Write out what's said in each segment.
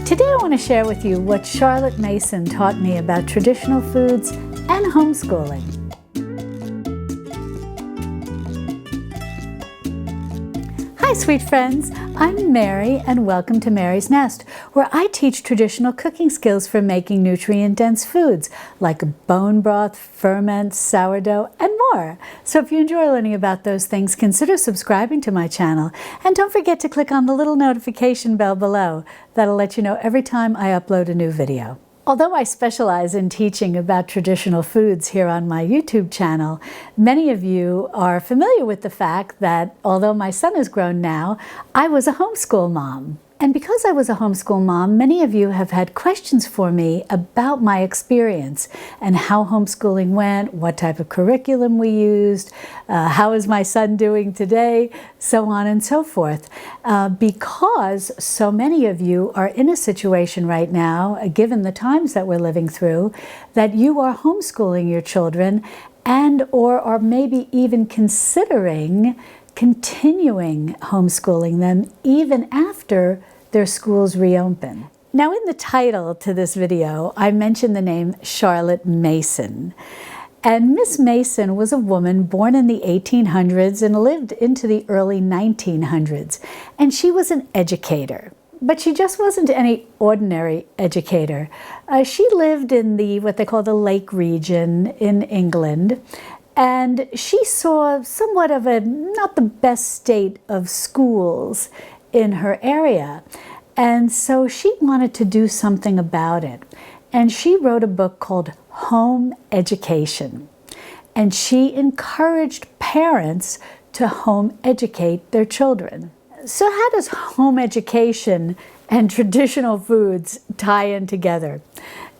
Today I want to share with you what Charlotte Mason taught me about traditional foods and homeschooling. Hi sweet friends, I'm Mary and welcome to Mary's Nest, where I teach traditional cooking skills for making nutrient-dense foods like bone broth, ferments, sourdough, and more. So if you enjoy learning about those things, consider subscribing to my channel and don't forget to click on the little notification bell below. That'll let you know every time I upload a new video. Although I specialize in teaching about traditional foods here on my YouTube channel, many of you are familiar with the fact that although my son is grown now, I was a homeschool mom. And because I was a homeschool mom, many of you have had questions for me about my experience and how homeschooling went, what type of curriculum we used, how is my son doing today, so on and so forth. Because so many of you are in a situation right now, given the times that we're living through, that you are homeschooling your children and or are maybe even considering continuing homeschooling them even after their schools reopen. Now in the title to this video, I mentioned the name Charlotte Mason. And Miss Mason was a woman born in the 1800s and lived into the early 1900s. And she was an educator. But she just wasn't any ordinary educator. She lived in what they call the Lake region in England. And she saw somewhat of not the best state of schools in her area. And so she wanted to do something about it. And she wrote a book called Home Education. And she encouraged parents to home educate their children. So how does home education and traditional foods tie in together?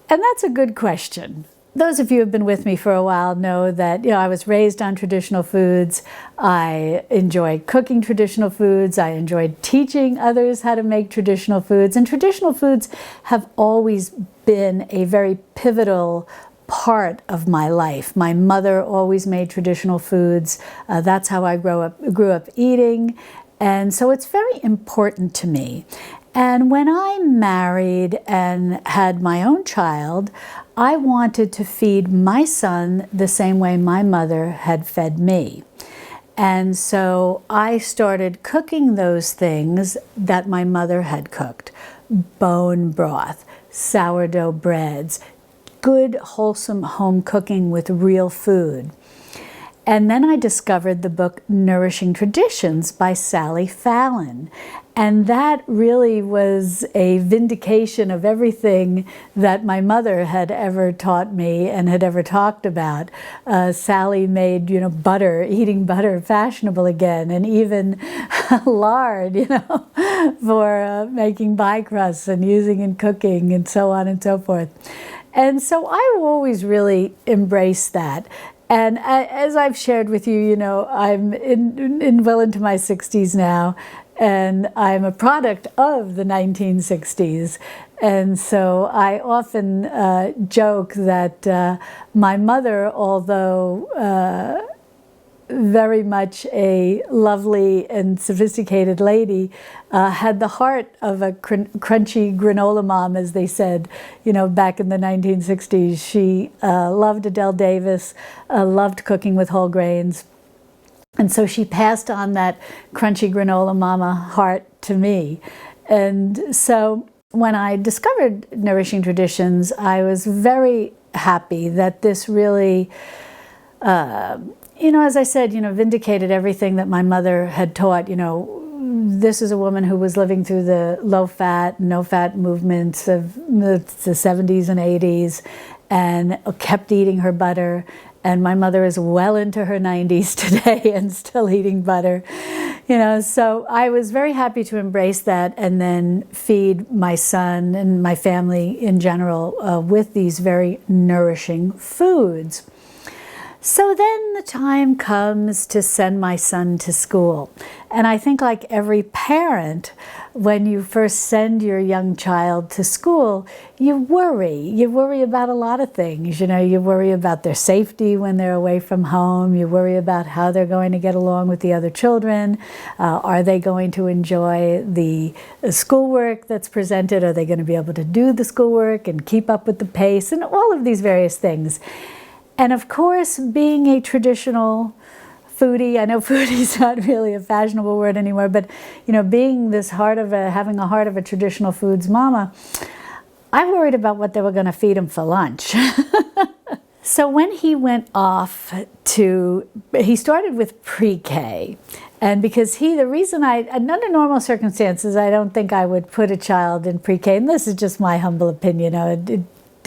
And that's a good question. Those of you who have been with me for a while know that, I was raised on traditional foods. I enjoyed cooking traditional foods. I enjoyed teaching others how to make traditional foods. And traditional foods have always been a very pivotal part of my life. My mother always made traditional foods. That's how I grew up eating. And so it's very important to me. And when I married and had my own child, I wanted to feed my son the same way my mother had fed me. And so I started cooking those things that my mother had cooked. Bone broth, sourdough breads, good wholesome home cooking with real food. And then I discovered the book Nourishing Traditions by Sally Fallon. And that really was a vindication of everything that my mother had ever taught me and had ever talked about. Sally made, butter, eating butter fashionable again, and even lard, for making pie crusts and using in cooking and so on and so forth. And so I always really embraced that. And as I've shared with you, I'm well into my 60s now, and I'm a product of the 1960s. And so I often joke that my mother, although very much a lovely and sophisticated lady, had the heart of a crunchy granola mom, as they said, back in the 1960s. She loved Adele Davis, loved cooking with whole grains. And so she passed on that crunchy granola mama heart to me. And so when I discovered Nourishing Traditions, I was very happy that this really as I said, vindicated everything that my mother had taught. This is a woman who was living through the low-fat, no-fat movements of the 70s and 80s and kept eating her butter. And my mother is well into her 90s today and still eating butter. So I was very happy to embrace that and then feed my son and my family in general with these very nourishing foods. So then the time comes to send my son to school. And I think like every parent, when you first send your young child to school, you worry. You worry about a lot of things. You worry about their safety when they're away from home. You worry about how they're going to get along with the other children. Are they going to enjoy the schoolwork that's presented? Are they going to be able to do the schoolwork and keep up with the pace and all of these various things? And of course, being a traditional foodie, I know foodie is not really a fashionable word anymore, but being having a heart of a traditional foods mama, I worried about what they were going to feed him for lunch. So when he went off he started with pre-K. And because under normal circumstances, I don't think I would put a child in pre-K, and this is just my humble opinion.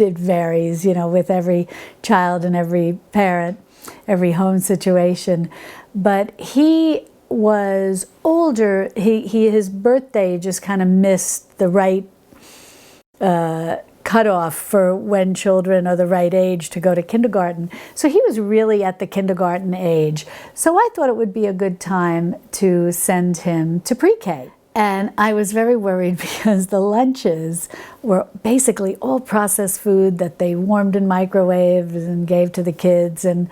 It varies, with every child and every parent, every home situation. But he was older. His birthday just kind of missed the right cutoff for when children are the right age to go to kindergarten. So he was really at the kindergarten age. So I thought it would be a good time to send him to pre-K. And I was very worried because the lunches were basically all processed food that they warmed in microwaves and gave to the kids. And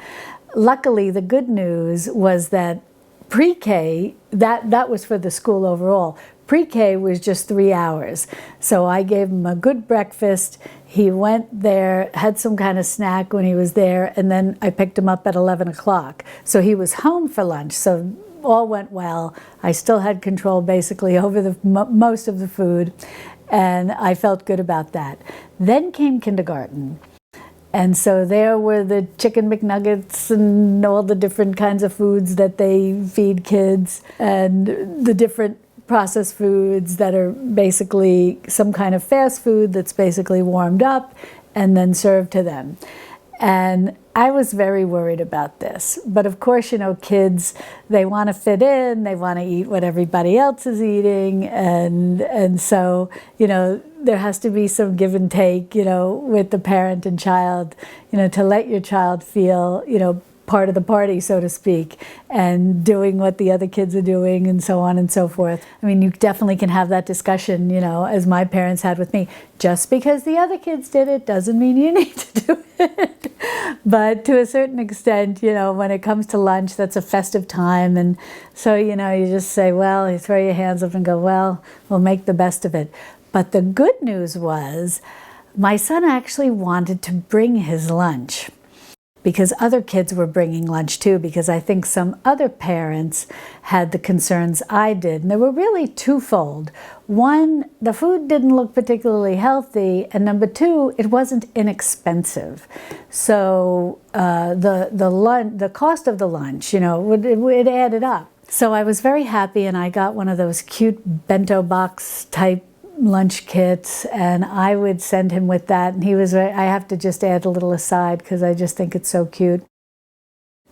luckily, the good news was that pre-K, that was for the school overall. Pre-K was just 3 hours. So I gave him a good breakfast. He went there, had some kind of snack when he was there, and then I picked him up at 11 o'clock. So he was home for lunch. So all went well. I still had control basically over most of the food, and I felt good about that. Then came kindergarten. And so there were the chicken McNuggets and all the different kinds of foods that they feed kids, and the different processed foods that are basically some kind of fast food that's basically warmed up and then served to them. And I was very worried about this. But of course, kids, they want to fit in, they want to eat what everybody else is eating. And so, there has to be some give and take, with the parent and child, to let your child feel, part of the party, so to speak, and doing what the other kids are doing and so on and so forth. I mean, you definitely can have that discussion, as my parents had with me. Just because the other kids did it doesn't mean you need to do it. But to a certain extent, when it comes to lunch, that's a festive time. And so, you just say, well, you throw your hands up and go, well, we'll make the best of it. But the good news was my son actually wanted to bring his lunch, because other kids were bringing lunch too, because I think some other parents had the concerns I did. And they were really twofold. One, the food didn't look particularly healthy, and number two, it wasn't inexpensive. So the cost of the lunch, it added up. So I was very happy, and I got one of those cute bento box type lunch kits, and I would send him with that. And I have to just add a little aside because I just think it's so cute,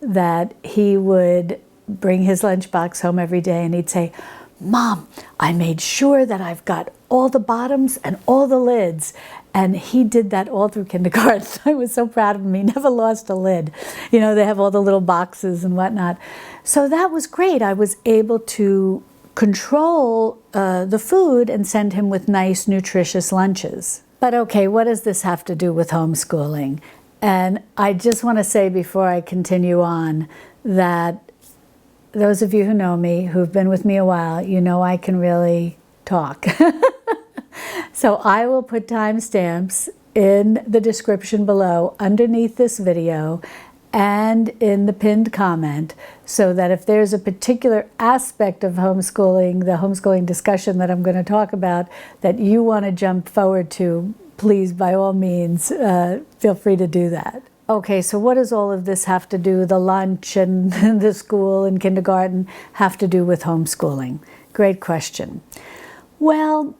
that he would bring his lunchbox home every day and he'd say, Mom, I made sure that I've got all the bottoms and all the lids. And he did that all through kindergarten. I was so proud of him. He never lost a lid. They have all the little boxes and whatnot. So that was great. I was able to control the food and send him with nice, nutritious lunches. But okay, what does this have to do with homeschooling? And I just want to say before I continue on that those of you who know me, who've been with me a while, I can really talk. So I will put timestamps in the description below underneath this video and in the pinned comment, so that if there's a particular aspect of homeschooling, the homeschooling discussion that I'm going to talk about, that you want to jump forward to, please, by all means, feel free to do that. Okay, so what does all of this have to do, the lunch and the school and kindergarten, have to do with homeschooling? Great question. Well,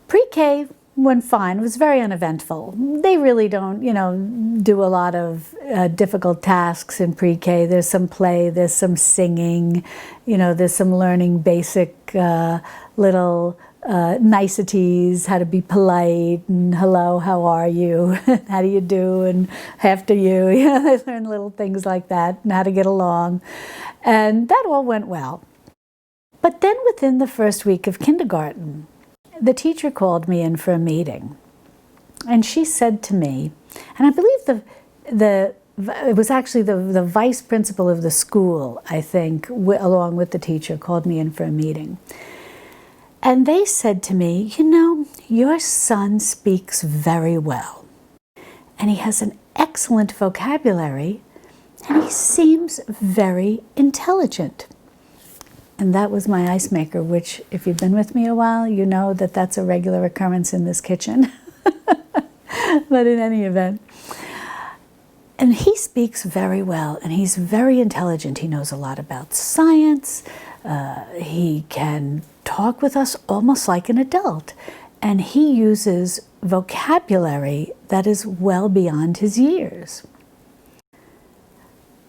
pre-K went fine. It was very uneventful. They really don't, do a lot of difficult tasks in pre-K. There's some play, there's some singing, there's some learning basic little niceties, how to be polite, and hello, how are you, how do you do, and after you, they learn little things like that, and how to get along. And that all went well. But then within the first week of kindergarten, the teacher called me in for a meeting. And she said to me, and I believe it was actually the vice principal of the school, I think, along with the teacher, called me in for a meeting. And they said to me, you know, your son speaks very well. And he has an excellent vocabulary, and he seems very intelligent. And that was my ice maker, which, if you've been with me a while, you know that that's a regular occurrence in this kitchen. But in any event, and he speaks very well, and he's very intelligent. He knows a lot about science. He can talk with us almost like an adult, and he uses vocabulary that is well beyond his years.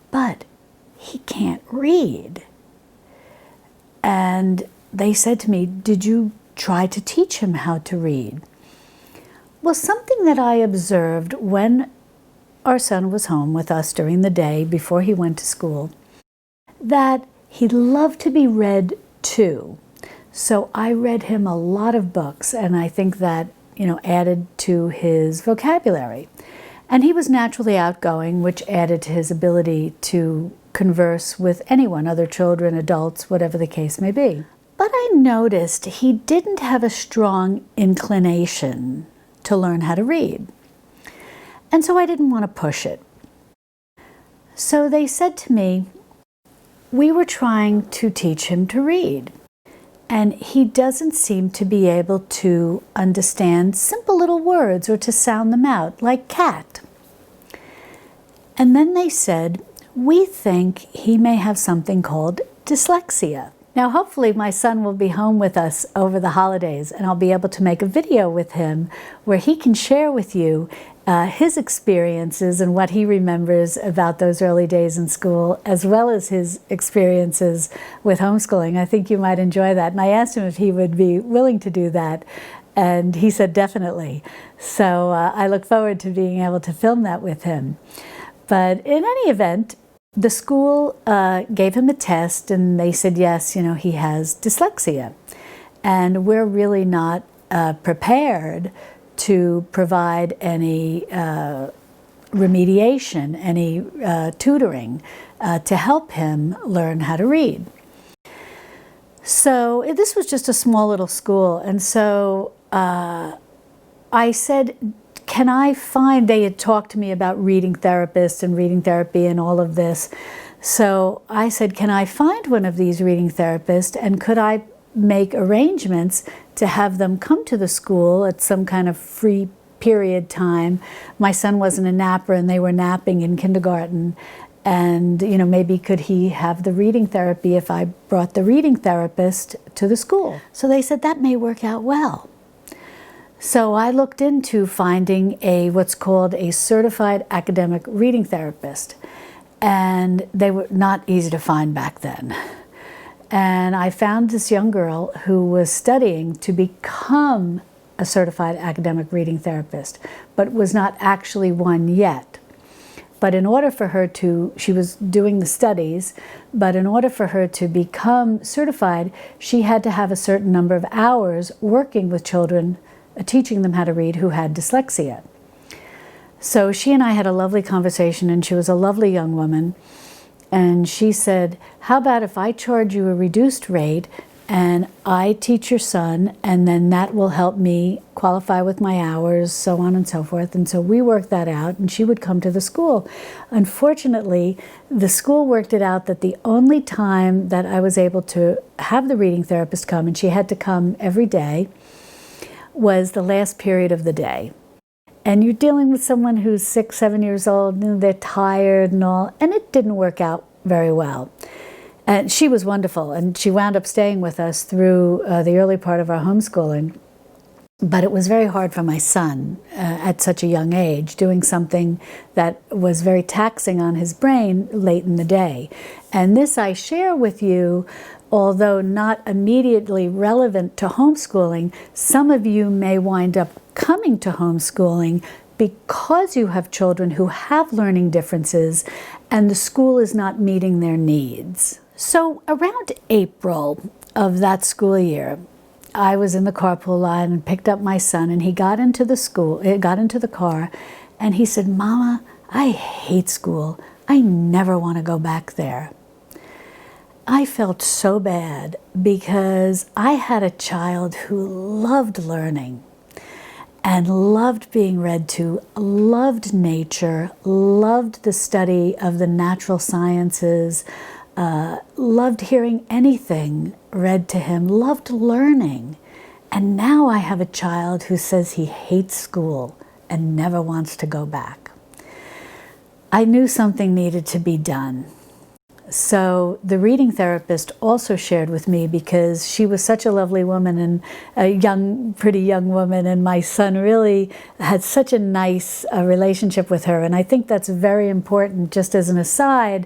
But he can't read. And they said to me, did you try to teach him how to read? Well, something that I observed when our son was home with us during the day before he went to school, that he loved to be read to. So I read him a lot of books, and I think that, added to his vocabulary. And he was naturally outgoing, which added to his ability to converse with anyone, other children, adults, whatever the case may be. But I noticed he didn't have a strong inclination to learn how to read. And so I didn't want to push it. So they said to me, we were trying to teach him to read, and he doesn't seem to be able to understand simple little words or to sound them out, like cat. And then they said, we think he may have something called dyslexia. Now, hopefully my son will be home with us over the holidays, and I'll be able to make a video with him where he can share with you his experiences and what he remembers about those early days in school, as well as his experiences with homeschooling. I think you might enjoy that. And I asked him if he would be willing to do that, and he said definitely. So I look forward to being able to film that with him. But in any event, the school gave him a test, and they said, yes, he has dyslexia. And we're really not prepared to provide any remediation, any tutoring to help him learn how to read. So this was just a small little school. And so I said, can I find, they had talked to me about reading therapists and reading therapy and all of this. So I said, can I find one of these reading therapists, and could I make arrangements to have them come to the school at some kind of free period time? My son wasn't a napper, and they were napping in kindergarten. And, maybe could he have the reading therapy if I brought the reading therapist to the school? So they said that may work out well. So I looked into finding what's called a certified academic reading therapist, and they were not easy to find back then. And I found this young girl who was studying to become a certified academic reading therapist, but was not actually one yet. But in order for her to, she was doing the studies, but in order for her to become certified, she had to have a certain number of hours working with children, teaching them how to read, who had dyslexia. So she and I had a lovely conversation, and she was a lovely young woman. And she said, how about if I charge you a reduced rate and I teach your son, and then that will help me qualify with my hours, so on and so forth. And so we worked that out, and she would come to the school. Unfortunately, the school worked it out that the only time that I was able to have the reading therapist come, and she had to come every day, was the last period of the day. And you're dealing with someone who's 6, 7 years old, and they're tired and all, and it didn't work out very well. And she was wonderful, and she wound up staying with us through the early part of our homeschooling. But it was very hard for my son at such a young age, doing something that was very taxing on his brain late in the day. And this I share with you although not immediately relevant to homeschooling, some of you may wind up coming to homeschooling because you have children who have learning differences and the school is not meeting their needs. So around April of that school year, I was in the carpool line and picked up my son, and he got into the car, and he said, "Mama, I hate school. I never want to go back there." I felt so bad because I had a child who loved learning and loved being read to, loved nature, loved the study of the natural sciences, loved hearing anything read to him, loved learning. And now I have a child who says he hates school and never wants to go back. I knew something needed to be done. So the reading therapist also shared with me, because she was such a lovely woman and a pretty young woman, and my son really had such a nice relationship with her. And I think that's very important. Just as an aside,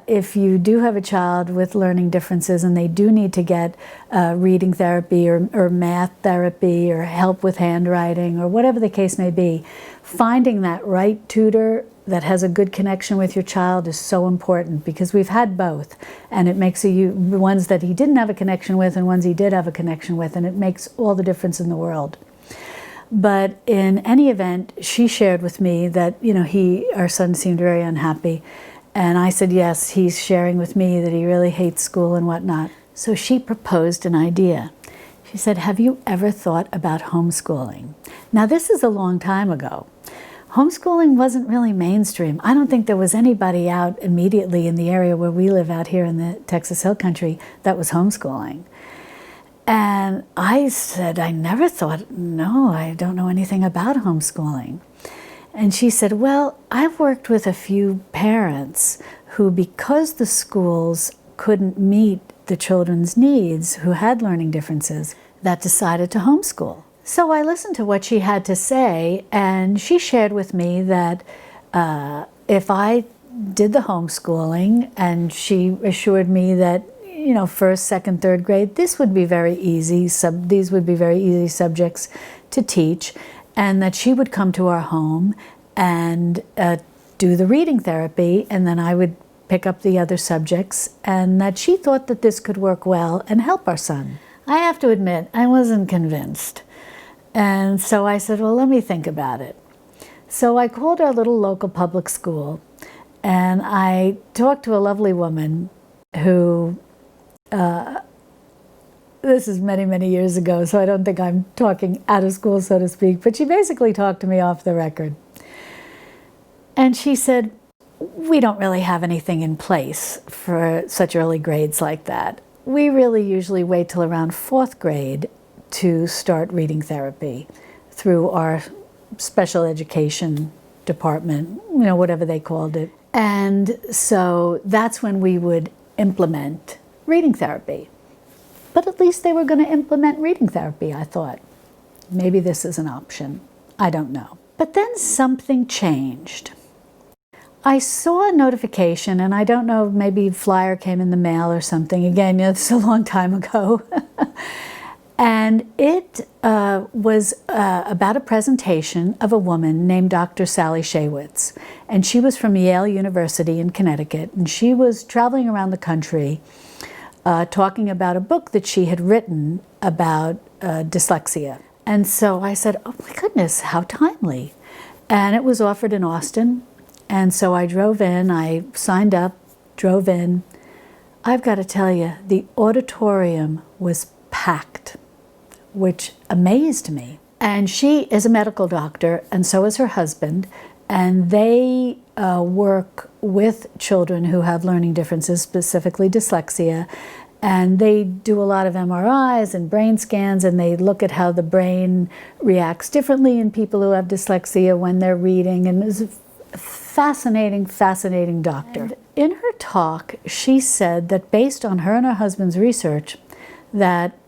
if you do have a child with learning differences and they do need to get reading therapy or math therapy or help with handwriting or whatever the case may be, finding that right tutor that has a good connection with your child is so important, because we've had both, and it makes ones that he didn't have a connection with and ones he did have a connection with, and it makes all the difference in the world. But in any event, she shared with me that, our son seemed very unhappy, and I said, yes, he's sharing with me that he really hates school and whatnot. So she proposed an idea. She said, "Have you ever thought about homeschooling?" Now, this is a long time ago. Homeschooling wasn't really mainstream. I don't think there was anybody out immediately in the area where we live out here in the Texas Hill Country that was homeschooling. And I said, I never thought, no, I don't know anything about homeschooling. And she said, well, I've worked with a few parents who, because the schools couldn't meet the children's needs who had learning differences, that decided to homeschool. So I listened to what she had to say, and she shared with me that if I did the homeschooling, and she assured me that, first, second, third grade, these would be very easy subjects to teach, and that she would come to our home and do the reading therapy, and then I would pick up the other subjects, and that she thought that this could work well and help our son. I have to admit, I wasn't convinced. And so I said, well, let me think about it. So I called our little local public school, and I talked to a lovely woman who, this is many, many years ago, so I don't think I'm talking out of school, so to speak, but she basically talked to me off the record. And she said, we don't really have anything in place for such early grades like that. We really usually wait till around 4th grade to start reading therapy through our special education department, whatever they called it. And so that's when we would implement reading therapy. But at least they were going to implement reading therapy, I thought. Maybe this is an option. I don't know. But then something changed. I saw a notification, and I don't know, maybe a flyer came in the mail or something. Again, this is a long time ago. And it was about a presentation of a woman named Dr. Sally Shaywitz. And she was from Yale University in Connecticut. And she was traveling around the country talking about a book that she had written about dyslexia. And so I said, oh my goodness, how timely. And it was offered in Austin. And so I drove in, I signed up, drove in. I've got to tell you, the auditorium was packed, which amazed me. And she is a medical doctor, and so is her husband, and they work with children who have learning differences, specifically dyslexia, and they do a lot of MRIs and brain scans, and they look at how the brain reacts differently in people who have dyslexia when they're reading, and it's a fascinating, fascinating doctor. And in her talk, she said that based on her and her husband's research, that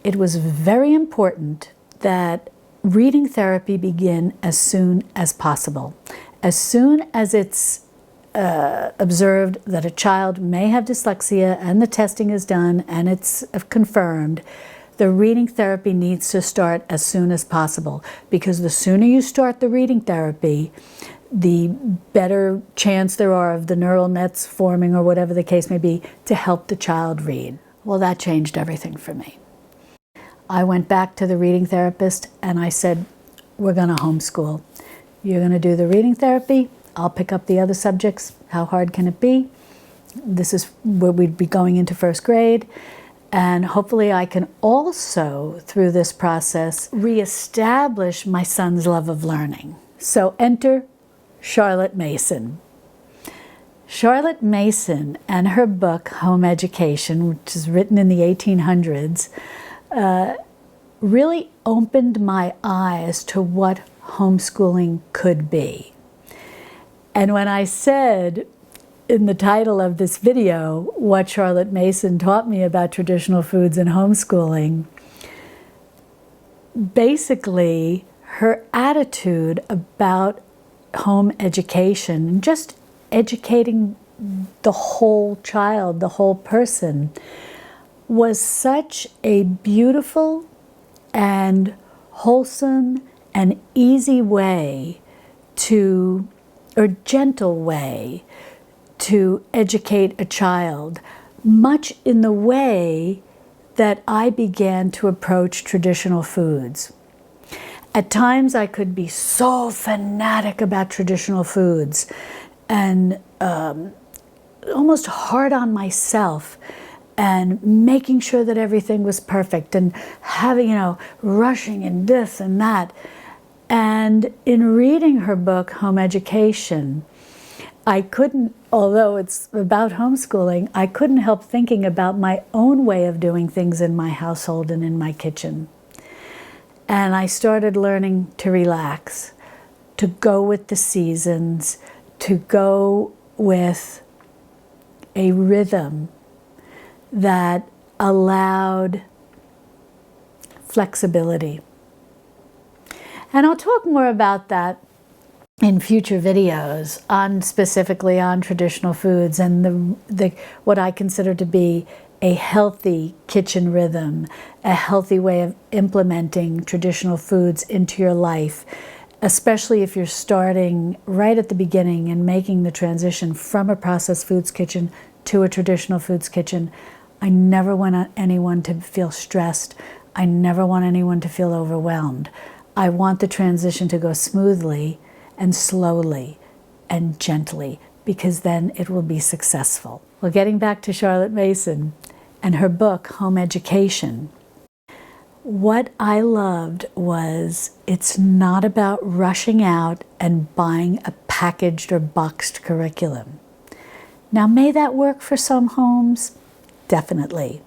it was very important that reading therapy begin as soon as possible. As soon as it's observed that a child may have dyslexia and the testing is done and it's confirmed, the reading therapy needs to start as soon as possible, because the sooner you start the reading therapy, the better chance there are of the neural nets forming, or whatever the case may be, to help the child read. Well, that changed everything for me. I went back to the reading therapist and I said, we're going to homeschool. You're going to do the reading therapy. I'll pick up the other subjects. How hard can it be? This is where we'd be going into first grade. And hopefully I can also, through this process, reestablish my son's love of learning. So enter Charlotte Mason. Charlotte Mason and her book, Home Education, which is written in the 1800s, really opened my eyes to what homeschooling could be. And when I said in the title of this video what Charlotte Mason taught me about traditional foods and homeschooling, basically her attitude about home education, just educating the whole child, the whole person, was such a beautiful and wholesome and easy way to, or gentle way, to educate a child, much in the way that I began to approach traditional foods. At times I could be so fanatic about traditional foods and almost hard on myself and making sure that everything was perfect and having, rushing and this and that. And in reading her book, Home Education, I couldn't, although it's about homeschooling, I couldn't help thinking about my own way of doing things in my household and in my kitchen. And I started learning to relax, to go with the seasons, to go with a rhythm that allowed flexibility. And I'll talk more about that in future videos, specifically on traditional foods and what I consider to be a healthy kitchen rhythm, a healthy way of implementing traditional foods into your life, especially if you're starting right at the beginning and making the transition from a processed foods kitchen to a traditional foods kitchen. I never want anyone to feel stressed. I never want anyone to feel overwhelmed. I want the transition to go smoothly and slowly and gently, because then it will be successful. Well, getting back to Charlotte Mason and her book, Home Education, what I loved was it's not about rushing out and buying a packaged or boxed curriculum. Now, may that work for some homes? Definitely.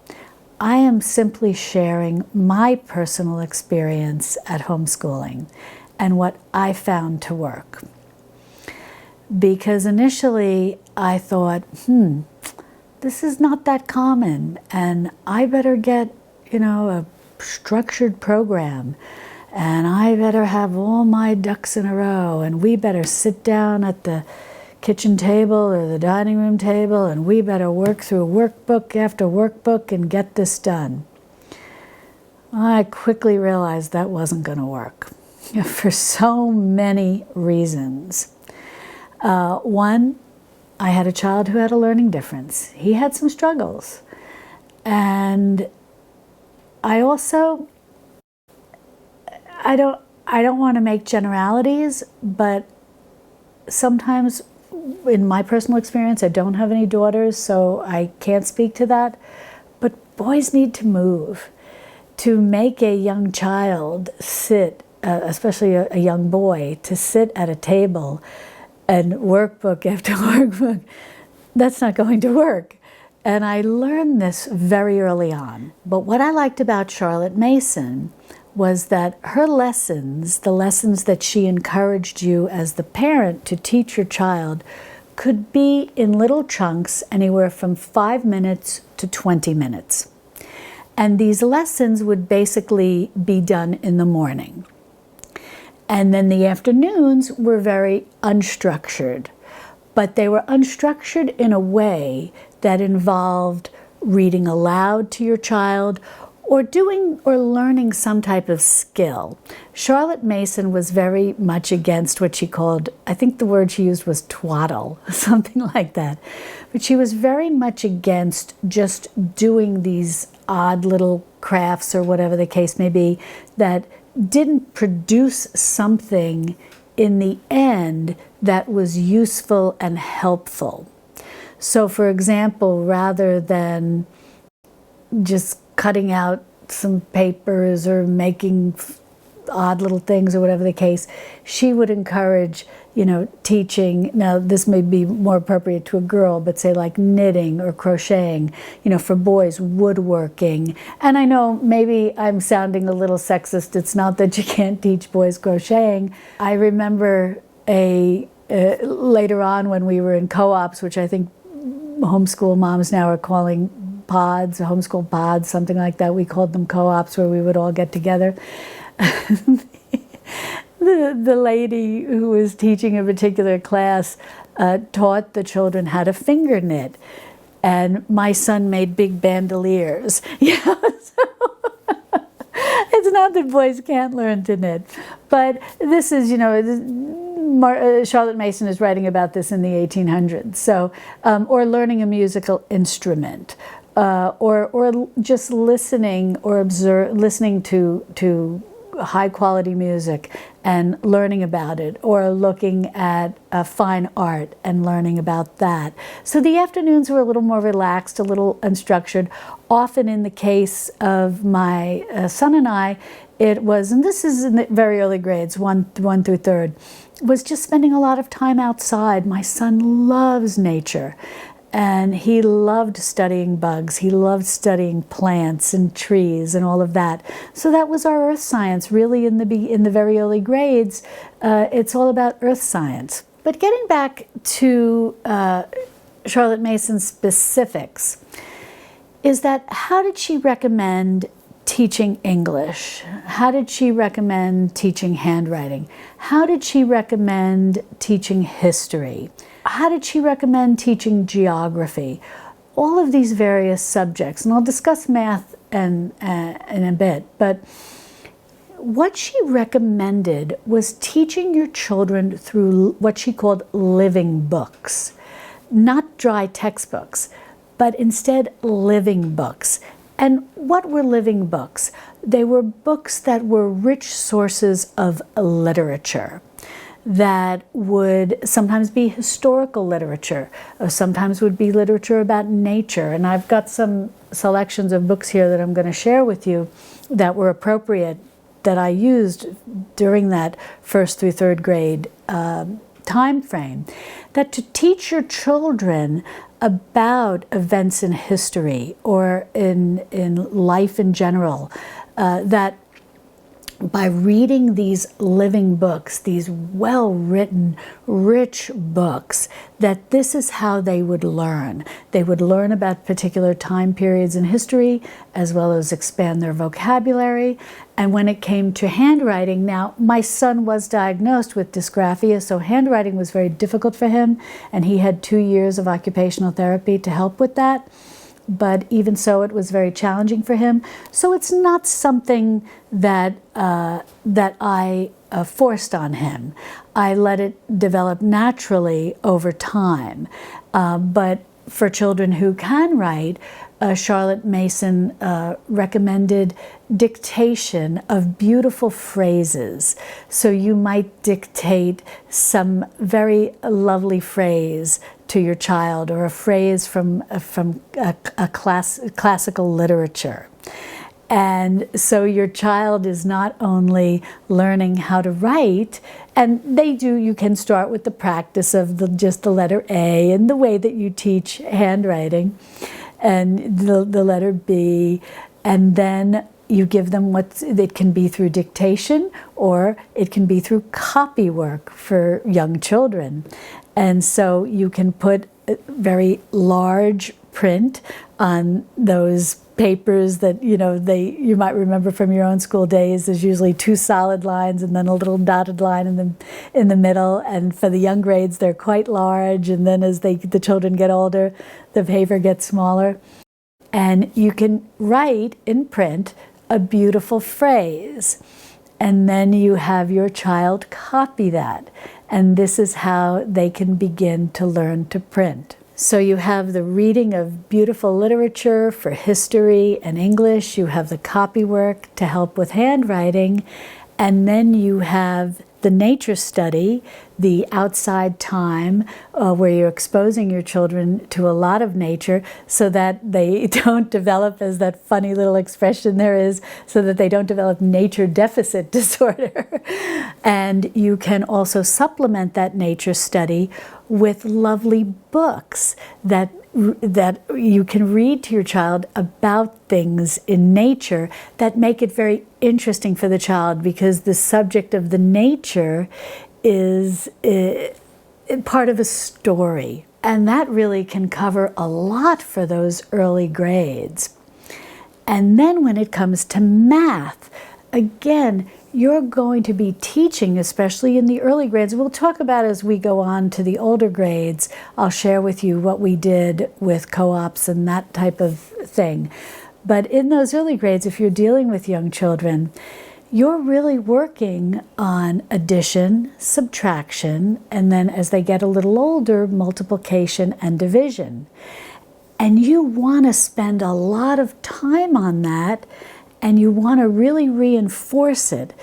I am simply sharing my personal experience at homeschooling and what I found to work. Because initially I thought, this is not that common, and I better get, a structured program, and I better have all my ducks in a row, and we better sit down at the kitchen table or the dining room table, and we better work through workbook after workbook and get this done. I quickly realized that wasn't going to work for so many reasons. One, I had a child who had a learning difference. He had some struggles. And I also, I don't want to make generalities, but sometimes in my personal experience, I don't have any daughters, so I can't speak to that. But boys need to move. To make a young child sit, especially a young boy, to sit at a table and workbook after workbook, that's not going to work. And I learned this very early on. But what I liked about Charlotte Mason was that her lessons, the lessons that she encouraged you as the parent to teach your child, could be in little chunks anywhere from 5 minutes to 20 minutes. And these lessons would basically be done in the morning. And then the afternoons were very unstructured. but they were unstructured in a way that involved reading aloud to your child or doing or learning some type of skill. Charlotte Mason was very much against what she called, I think the word she used was twaddle, something like that. But she was very much against just doing these odd little crafts or whatever the case may be that didn't produce something in the end that was useful and helpful. So for example, rather than just cutting out some papers or making odd little things or whatever the case, she would encourage, teaching. Now this may be more appropriate to a girl, but say like knitting or crocheting, for boys, woodworking. And I know maybe I'm sounding a little sexist. It's not that you can't teach boys crocheting. I remember later on when we were in co-ops, which I think homeschool moms now are calling pods, homeschool pods, something like that. We called them co-ops, where we would all get together. The lady who was teaching a particular class taught the children how to finger knit, and my son made big bandoliers. It's not that boys can't learn to knit, but this is, Charlotte Mason is writing about this in the 1800s. So, or learning a musical instrument, or just listening or listening to high quality music and learning about it, or looking at fine art and learning about that. So the afternoons were a little more relaxed, a little unstructured. Often in the case of my son and I, it was, and this is in the very early grades, 1 through 3rd, was just spending a lot of time outside. My son loves nature. And he loved studying bugs. He loved studying plants and trees and all of that. So that was our earth science. Really, in the very early grades, it's all about earth science. But getting back to Charlotte Mason's specifics, is that how did she recommend teaching English? How did she recommend teaching handwriting? How did she recommend teaching history? How did she recommend teaching geography? All of these various subjects, and I'll discuss math in a bit, but what she recommended was teaching your children through what she called living books, not dry textbooks, but instead living books. And what were living books? They were books that were rich sources of literature, that would sometimes be historical literature, or sometimes would be literature about nature. And I've got some selections of books here that I'm going to share with you that were appropriate, that I used during that 1st through 3rd grade time frame, that to teach your children about events in history or in life in general, that by reading these living books, these well-written, rich books, that this is how they would learn. They would learn about particular time periods in history, as well as expand their vocabulary. And when it came to handwriting, now my son was diagnosed with dysgraphia, so handwriting was very difficult for him, and he had 2 years of occupational therapy to help with that. But even so, it was very challenging for him. So it's not something that I forced on him. I let it develop naturally over time. But for children who can write, Charlotte Mason recommended dictation of beautiful phrases. So you might dictate some very lovely phrase to your child, or a phrase from a classical literature. And so your child is not only learning how to write, and you can start with the practice of just the letter A and the way that you teach handwriting, and the letter B, and then you give them it can be through dictation, or it can be through copy work for young children. And so you can put very large print on those papers that, you might remember from your own school days. There's usually 2 solid lines and then a little dotted line in the middle. And for the young grades, they're quite large. And then as the children get older, the paper gets smaller. And you can write in print a beautiful phrase. And then you have your child copy that. And this is how they can begin to learn to print. So you have the reading of beautiful literature for history and English. You have the copy work to help with handwriting. And then you have the nature study, the outside time where you're exposing your children to a lot of nature so that they don't develop, as that funny little expression there is, so that they don't develop nature deficit disorder. And you can also supplement that nature study with lovely books that you can read to your child about things in nature that make it very interesting for the child, because the subject of the nature is part of a story. And that really can cover a lot for those early grades. And then when it comes to math, again, you're going to be teaching, especially in the early grades. We'll talk about as we go on to the older grades. I'll share with you what we did with co-ops and that type of thing. But in those early grades, if you're dealing with young children, you're really working on addition, subtraction, and then as they get a little older, multiplication and division. And you want to spend a lot of time on that. And you want to really reinforce it,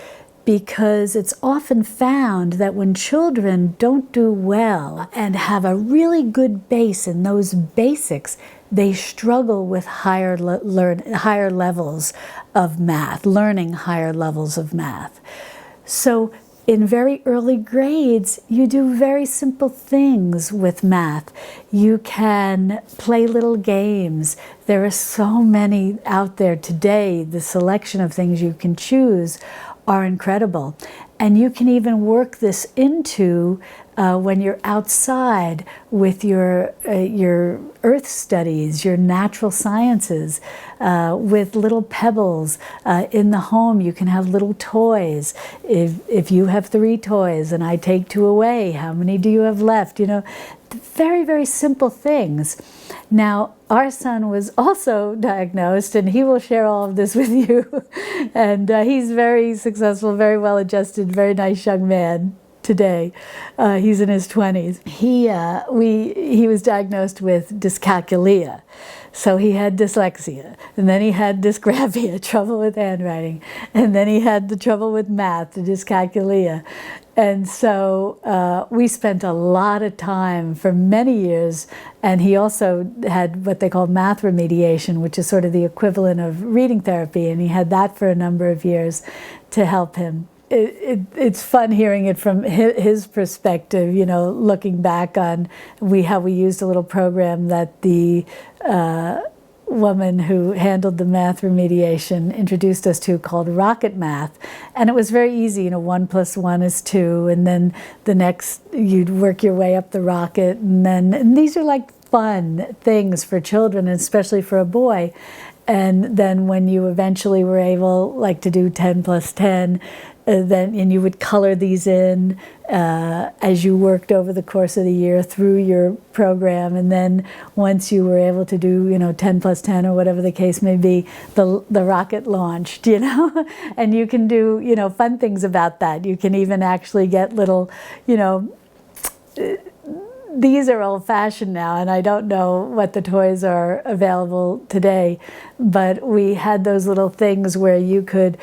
because it's often found that when children don't do well and have a really good base in those basics, they struggle with higher levels of math, learning higher levels of math. So in very early grades, you do very simple things with math. You can play little games. There are so many out there today. The selection of things you can choose are incredible. And you can even work this into when you're outside with your earth studies, your natural sciences, with little pebbles. In the home, you can have little toys. If you have 3 toys and I take 2 away, how many do you have left? Very, very simple things. Now, our son was also diagnosed, and he will share all of this with you. And he's very successful, very well-adjusted, very nice young man today. He's in his 20s. He was diagnosed with dyscalculia. So he had dyslexia, and then he had dysgraphia, trouble with handwriting, and then he had the trouble with math, the dyscalculia. And so we spent a lot of time for many years, and he also had what they call math remediation, which is sort of the equivalent of reading therapy, and he had that for a number of years to help him. It's fun hearing it from his perspective, looking back on how we used a little program that the woman who handled the math remediation introduced us to, called Rocket Math. And it was very easy, 1 + 1 is 2, and then the next, you'd work your way up the rocket, and these are like fun things for children, especially for a boy. And then when you eventually were able, to do 10 + 10, and you would color these in as you worked over the course of the year through your program. And then once you were able to do, 10 + 10 or whatever the case may be, the rocket launched, and you can do, fun things about that. You can even actually get little, these are old-fashioned now, and I don't know what the toys are available today, but we had those little things where you could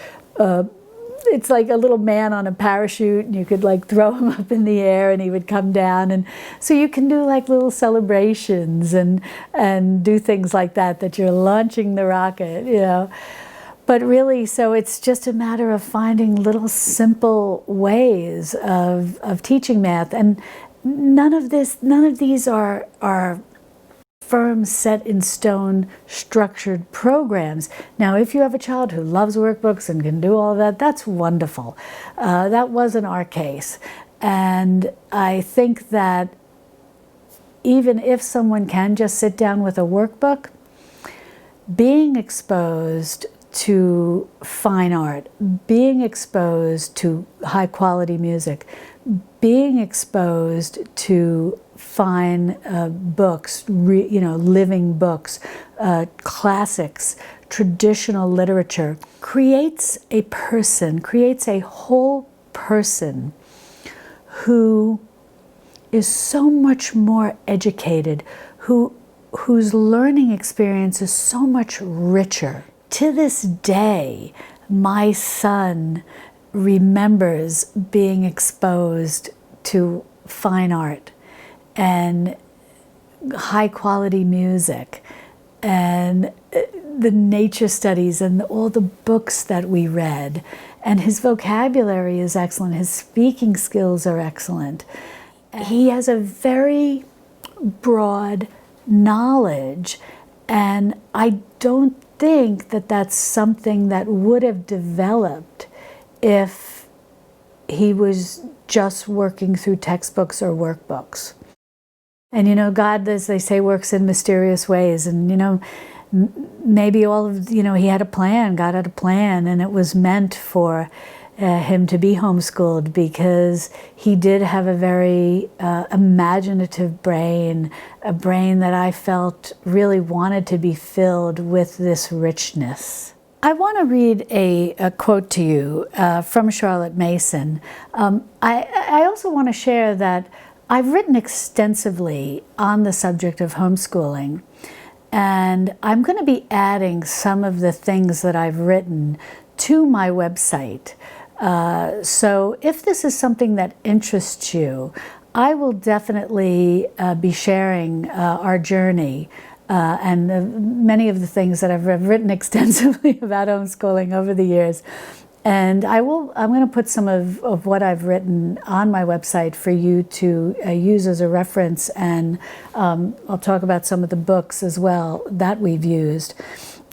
it's like a little man on a parachute, and you could throw him up in the air and he would come down. And so you can do little celebrations and do things like that you're launching the rocket, But really, so it's just a matter of finding little simple ways of teaching math. And none of these are firm, set in stone, structured programs. Now, if you have a child who loves workbooks and can do all of that, that's wonderful. That wasn't our case. And I think that even if someone can just sit down with a workbook, being exposed to fine art, being exposed to high quality music, being exposed to fine books, living books, classics, traditional literature, creates a person, creates a whole person who is so much more educated, whose learning experience is so much richer. To this day, my son remembers being exposed to fine art and high quality music and the nature studies and all the books that we read. And his vocabulary is excellent. His speaking skills are excellent. He has a very broad knowledge, and I don't think that that's something that would have developed if he was just working through textbooks or workbooks. And God, as they say, works in mysterious ways. And maybe he had a plan, God had a plan, and it was meant for him to be homeschooled because he did have a very imaginative brain, a brain that I felt really wanted to be filled with this richness. I want to read a quote to you from Charlotte Mason. I also want to share that I've written extensively on the subject of homeschooling, and I'm going to be adding some of the things that I've written to my website. So if this is something that interests you, I will definitely be sharing our journey and many of the things that I've written extensively about homeschooling over the years. And I'm going to put some of what I've written on my website for you to use as a reference, and I'll talk about some of the books as well that we've used.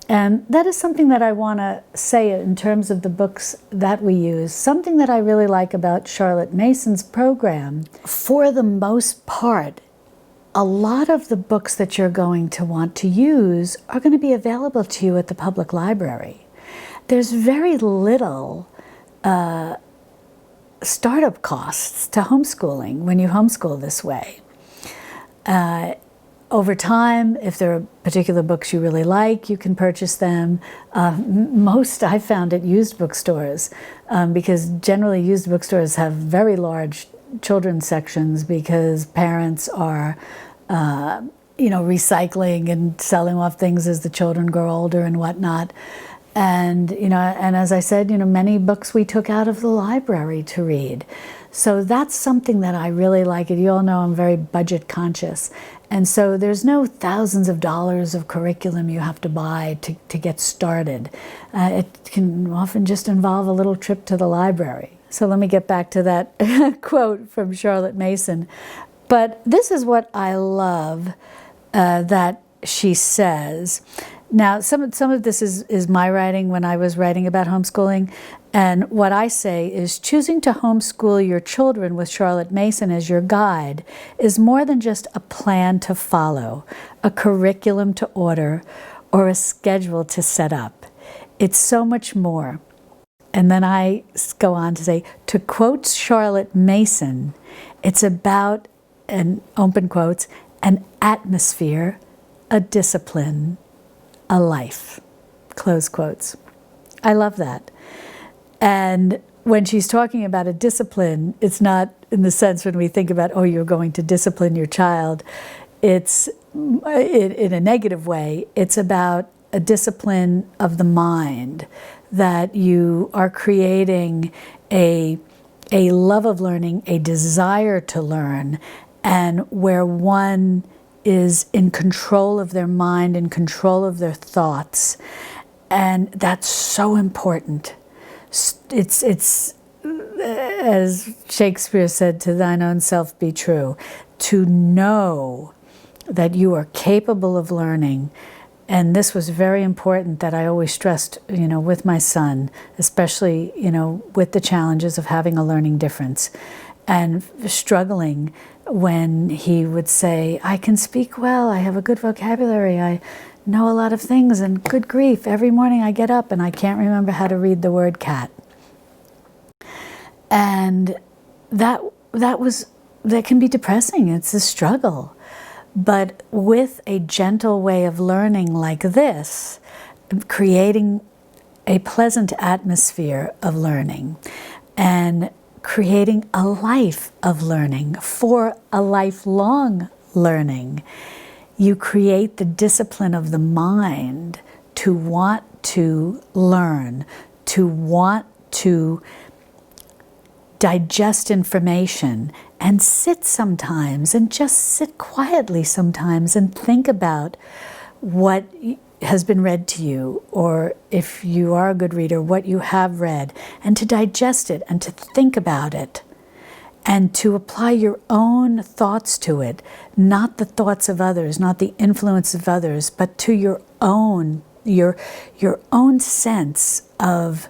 And that is something that I want to say in terms of the books that we use. Something that I really like about Charlotte Mason's program, for the most part, a lot of the books that you're going to want to use are going to be available to you at the public library. There's very little startup costs to homeschooling when you homeschool this way. Over time, if there are particular books you really like, you can purchase them. Most I found at used bookstores, because generally used bookstores have very large children's sections because parents are recycling and selling off things as the children grow older and whatnot. And as I said, many books we took out of the library to read. So that's something that I really like. You all know I'm very budget conscious. And so there's no thousands of dollars of curriculum you have to buy to get started. It can often just involve a little trip to the library. So let me get back to that quote from Charlotte Mason. But this is what I love that she says. Now, some of this is my writing when I was writing about homeschooling. And what I say is, choosing to homeschool your children with Charlotte Mason as your guide is more than just a plan to follow, a curriculum to order, or a schedule to set up. It's so much more. And then I go on to say, to quote Charlotte Mason, it's about, and open quotes, an atmosphere, a discipline, a life, close quotes. I love that. And when she's talking about a discipline, it's not in the sense when we think about, oh, you're going to discipline your child. It's in a negative way. It's about a discipline of the mind, that you are creating a love of learning, a desire to learn, and where one is in control of their mind, in control of their thoughts. And that's so important. It's as Shakespeare said, to thine own self be true. To know that you are capable of learning. And this was very important that I always stressed, with my son, especially, with the challenges of having a learning difference. and struggling when he would say, I can speak well, I have a good vocabulary, I know a lot of things, and good grief, every morning I get up and I can't remember how to read the word cat. And that can be depressing. It's a struggle. But with a gentle way of learning like this, creating a pleasant atmosphere of learning and creating a life of learning for a lifelong learning, you create the discipline of the mind to want to learn, to want to digest information and sit sometimes and just sit quietly sometimes and think about what has been read to you, or if you are a good reader, what you have read, and to digest it and to think about it and to apply your own thoughts to it, not the thoughts of others, not the influence of others, but to your own sense of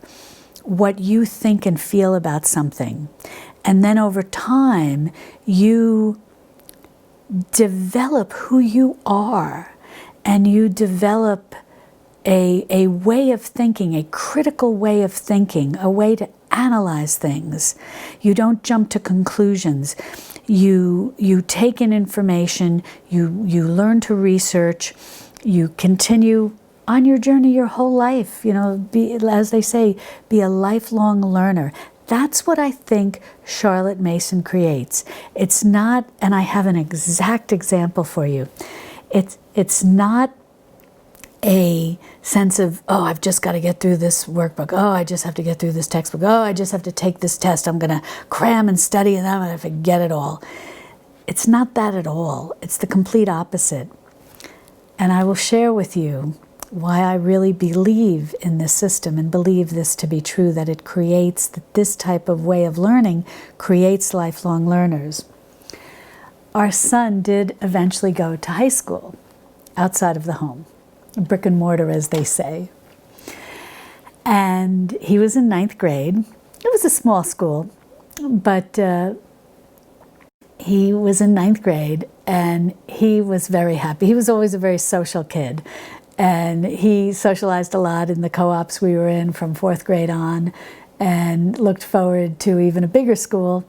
what you think and feel about something. And then over time, you develop who you are, and you develop a way of thinking, a critical way of thinking, a way to analyze things. You don't jump to conclusions. You take in information, you learn to research, you continue on your journey your whole life, be, as they say, be a lifelong learner. That's what I think Charlotte Mason creates. It's not, and I have an exact example for you. It's not a sense of, oh, I've just got to get through this workbook. Oh, I just have to get through this textbook. Oh, I just have to take this test. I'm going to cram and study and I'm going to forget it all. It's not that at all. It's the complete opposite. And I will share with you why I really believe in this system and believe this to be true, that it creates, that this type of way of learning creates lifelong learners. Our son did eventually go to high school outside of the home, brick and mortar, as they say. And he was in 9th grade. It was a small school, but he was in 9th grade and he was very happy. He was always a very social kid. And he socialized a lot in the co-ops we were in from 4th grade on, and looked forward to even a bigger school.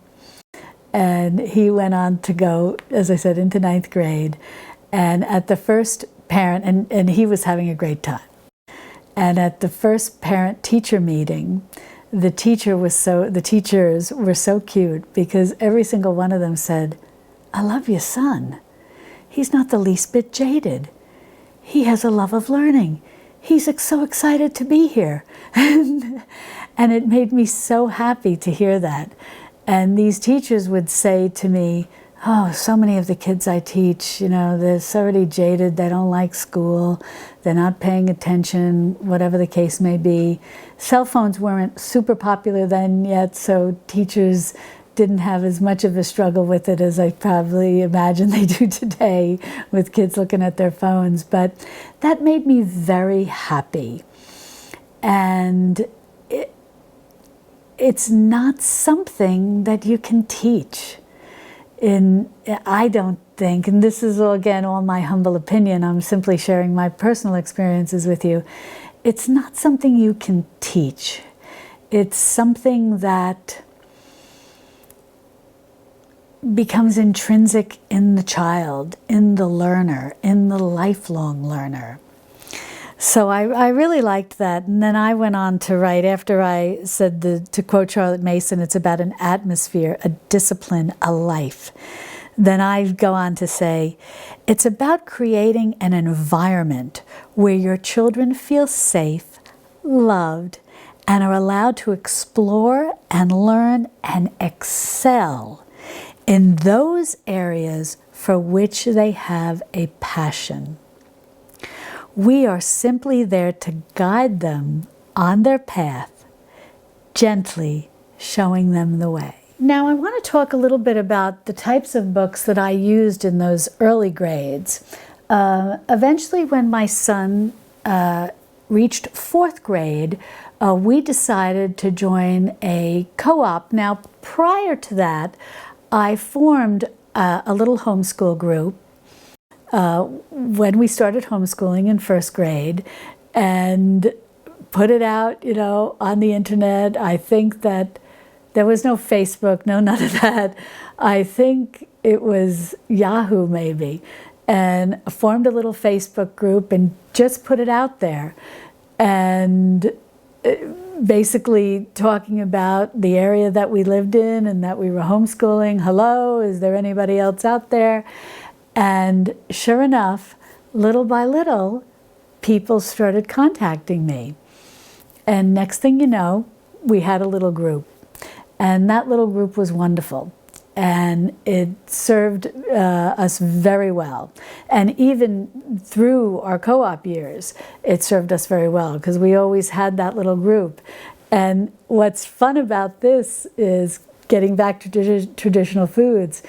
And he went on to go, as I said, into 9th grade. And at the first parent, and he was having a great time. And at the first parent-teacher meeting, the teachers were so cute, because every single one of them said, I love your son. He's not the least bit jaded. He has a love of learning. He's so excited to be here. And it made me so happy to hear that. And these teachers would say to me, oh, so many of the kids I teach, they're already jaded, they don't like school, they're not paying attention, whatever the case may be. Cell phones weren't super popular then yet, so teachers didn't have as much of a struggle with it as I probably imagine they do today with kids looking at their phones. But that made me very happy. And it's not something that you can teach. I don't think, and this is again all my humble opinion, I'm simply sharing my personal experiences with you. It's not something you can teach. It's something that becomes intrinsic in the child, in the learner, in the lifelong learner. So I really liked that. And then I went on to write, after I said, to quote Charlotte Mason, it's about an atmosphere, a discipline, a life. Then I go on to say, it's about creating an environment where your children feel safe, loved, and are allowed to explore and learn and excel in those areas for which they have a passion. We are simply there to guide them on their path, gently showing them the way. Now, I want to talk a little bit about the types of books that I used in those early grades. Eventually, when my son reached 4th grade, we decided to join a co-op. Now, prior to that, I formed a little homeschool group when we started homeschooling in 1st grade, and put it out, you know, on the internet. I think that there was no Facebook, no, none of that. I think it was Yahoo maybe, and formed a little Facebook group and just put it out there. And basically talking about the area that we lived in and that we were homeschooling. Hello, is there anybody else out there? And sure enough, little by little, people started contacting me. And next thing you know, we had a little group. And that little group was wonderful. And it served us very well. And even through our co-op years, it served us very well, because we always had that little group. And what's fun about this is, getting back to traditional foods,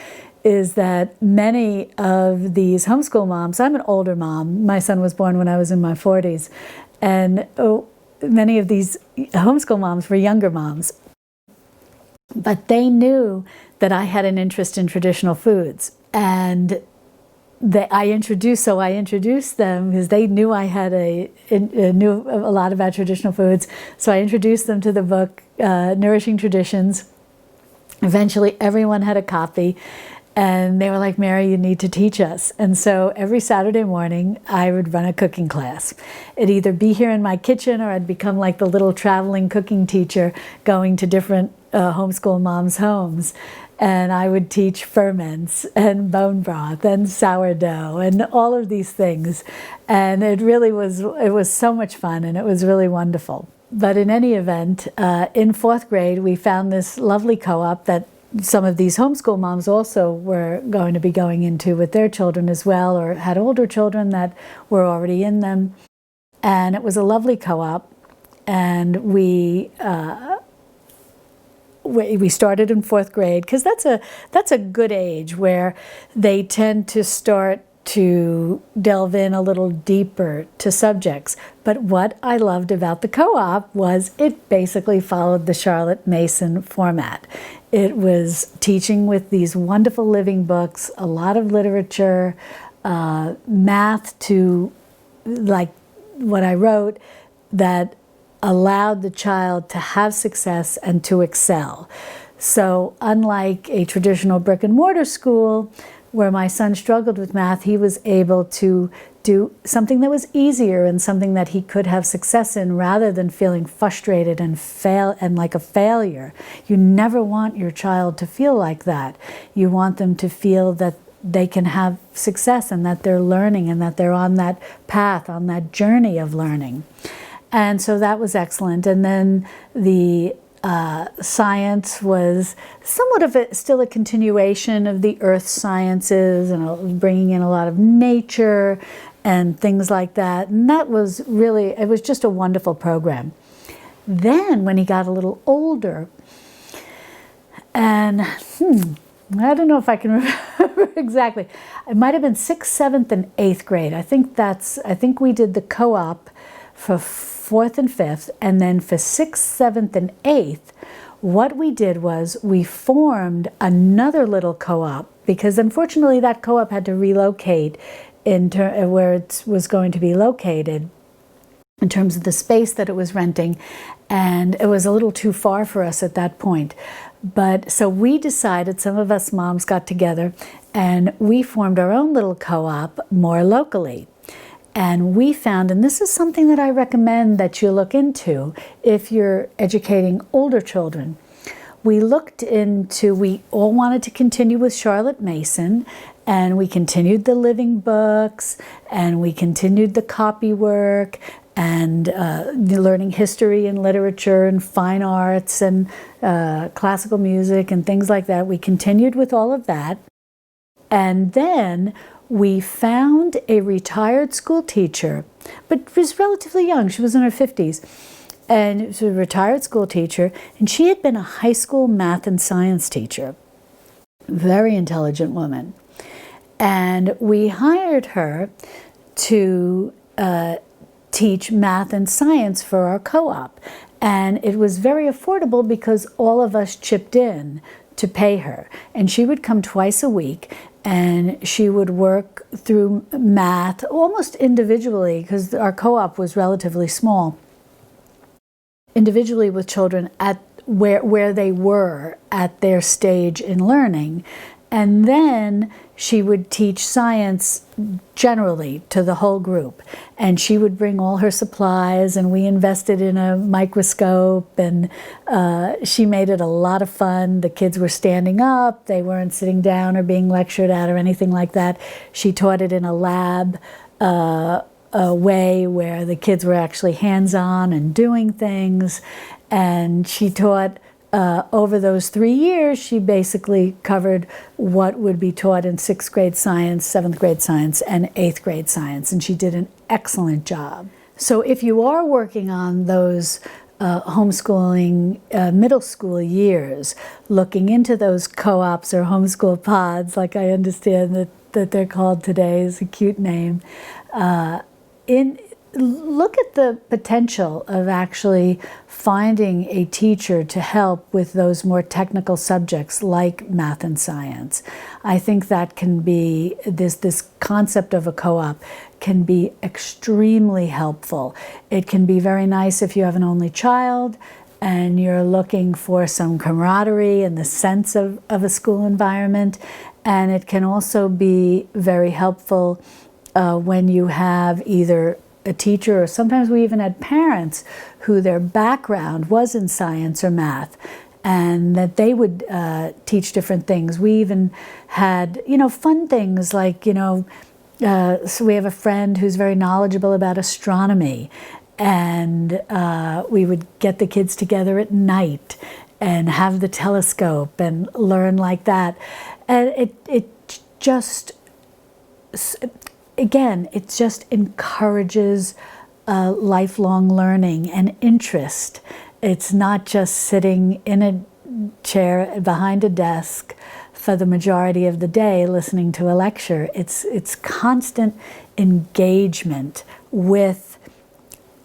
is that many of these homeschool moms, I'm an older mom, my son was born when I was in my 40s, and many of these homeschool moms were younger moms. But they knew that I had an interest in traditional foods, and I introduced them, because they knew I had knew a lot about traditional foods. So I introduced them to the book, Nourishing Traditions. Eventually everyone had a copy, and they were like, Mary, you need to teach us. And so every Saturday morning I would run a cooking class. It'd either be here in my kitchen, or I'd become like the little traveling cooking teacher, going to different homeschool moms' homes. And I would teach ferments and bone broth and sourdough and all of these things. And it was so much fun, and it was really wonderful. But in any event, in 4th grade, we found this lovely co-op that some of these homeschool moms also were going to be going into with their children as well, or had older children that were already in them. And it was a lovely co-op. And we started in 4th grade, because that's a good age where they tend to start to delve in a little deeper to subjects. But what I loved about the co-op was it basically followed the Charlotte Mason format. It was teaching with these wonderful living books, a lot of literature, math to, like what I wrote, that allowed the child to have success and to excel. So unlike a traditional brick and mortar school where my son struggled with math, he was able to do something that was easier and something that he could have success in, rather than feeling frustrated and like a failure. You never want your child to feel like that. You want them to feel that they can have success, and that they're learning, and that they're on that path, on that journey of learning. And so that was excellent. And then the science was somewhat of still a continuation of the earth sciences, and bringing in a lot of nature and things like that. And that was really, it was just a wonderful program. Then when he got a little older, and I don't know if I can remember exactly. It might have been 6th, 7th, and 8th grade. I think we did the co-op for 4th and 5th, and then for 6th, 7th, and 8th, what we did was we formed another little co-op, because unfortunately that co-op had to relocate where it was going to be located in terms of the space that it was renting, and it was a little too far for us at that point. But so we decided, some of us moms got together, and we formed our own little co-op more locally. And we found, and this is something that I recommend that you look into if you're educating older children. We all wanted to continue with Charlotte Mason, and we continued the living books, and we continued the copy work, and learning history and literature and fine arts and classical music and things like that. We continued with all of that. And then we found a retired school teacher, but was relatively young. She was in her 50s. And she was a retired school teacher, and she had been a high school math and science teacher. Very intelligent woman. And we hired her to teach math and science for our co-op. And it was very affordable because all of us chipped in to pay her. And she would come twice a week, and she would work through math almost individually, because our co-op was relatively small, individually with children at where they were at their stage in learning. And then she would teach science generally to the whole group. And she would bring all her supplies, and we invested in a microscope, and she made it a lot of fun. The kids were standing up, they weren't sitting down or being lectured at or anything like that. She taught it in a lab a way where the kids were actually hands-on and doing things. And she taught over those 3 years, she basically covered what would be taught in 6th grade science, 7th grade science, and 8th grade science, and she did an excellent job. So if you are working on those homeschooling middle school years, looking into those co-ops or homeschool pods, like I understand that they're called today, is a cute name, look at the potential of actually finding a teacher to help with those more technical subjects like math and science. I think that can be, this concept of a co-op can be extremely helpful. It can be very nice if you have an only child and you're looking for some camaraderie and the sense of a school environment. And it can also be very helpful when you have either a teacher, or sometimes we even had parents who their background was in science or math, and that they would teach different things. We even had, fun things like, so we have a friend who's very knowledgeable about astronomy, and we would get the kids together at night and have the telescope and learn like that. And it just, again, it just encourages lifelong learning and interest. It's not just sitting in a chair behind a desk for the majority of the day listening to a lecture. It's constant engagement with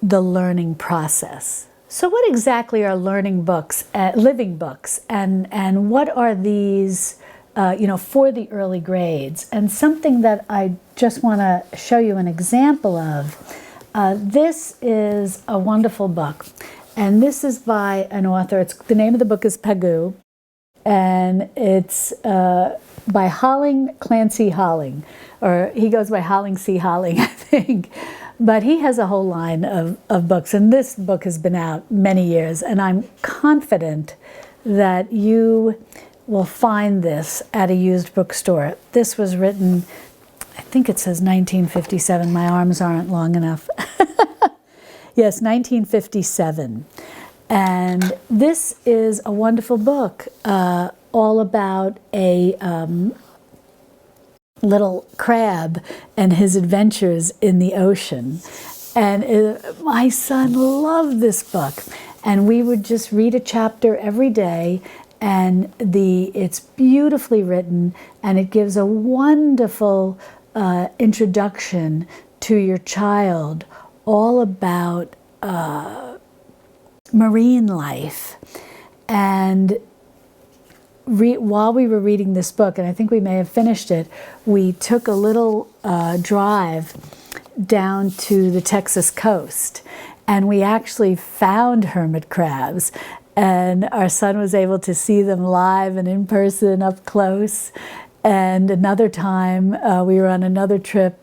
the learning process. So what exactly are learning books, living books, and what are these for the early grades? And something that I just want to show you an example of. This is a wonderful book, and this is by an author. The name of the book is Pagoo, and it's by Clancy Holling, or he goes by Holling C. Holling, I think. But he has a whole line of books, and this book has been out many years, and I'm confident that you will find this at a used bookstore. This was written, I think it says 1957. My arms aren't long enough. Yes, 1957. And this is a wonderful book all about a little crab and his adventures in the ocean. And my son loved this book. And we would just read a chapter every day, and it's beautifully written, and it gives a wonderful introduction to your child all about marine life. And while we were reading this book, and I think we may have finished it, we took a little drive down to the Texas coast, and we actually found hermit crabs. And our son was able to see them live and in person, up close. And another time, we were on another trip.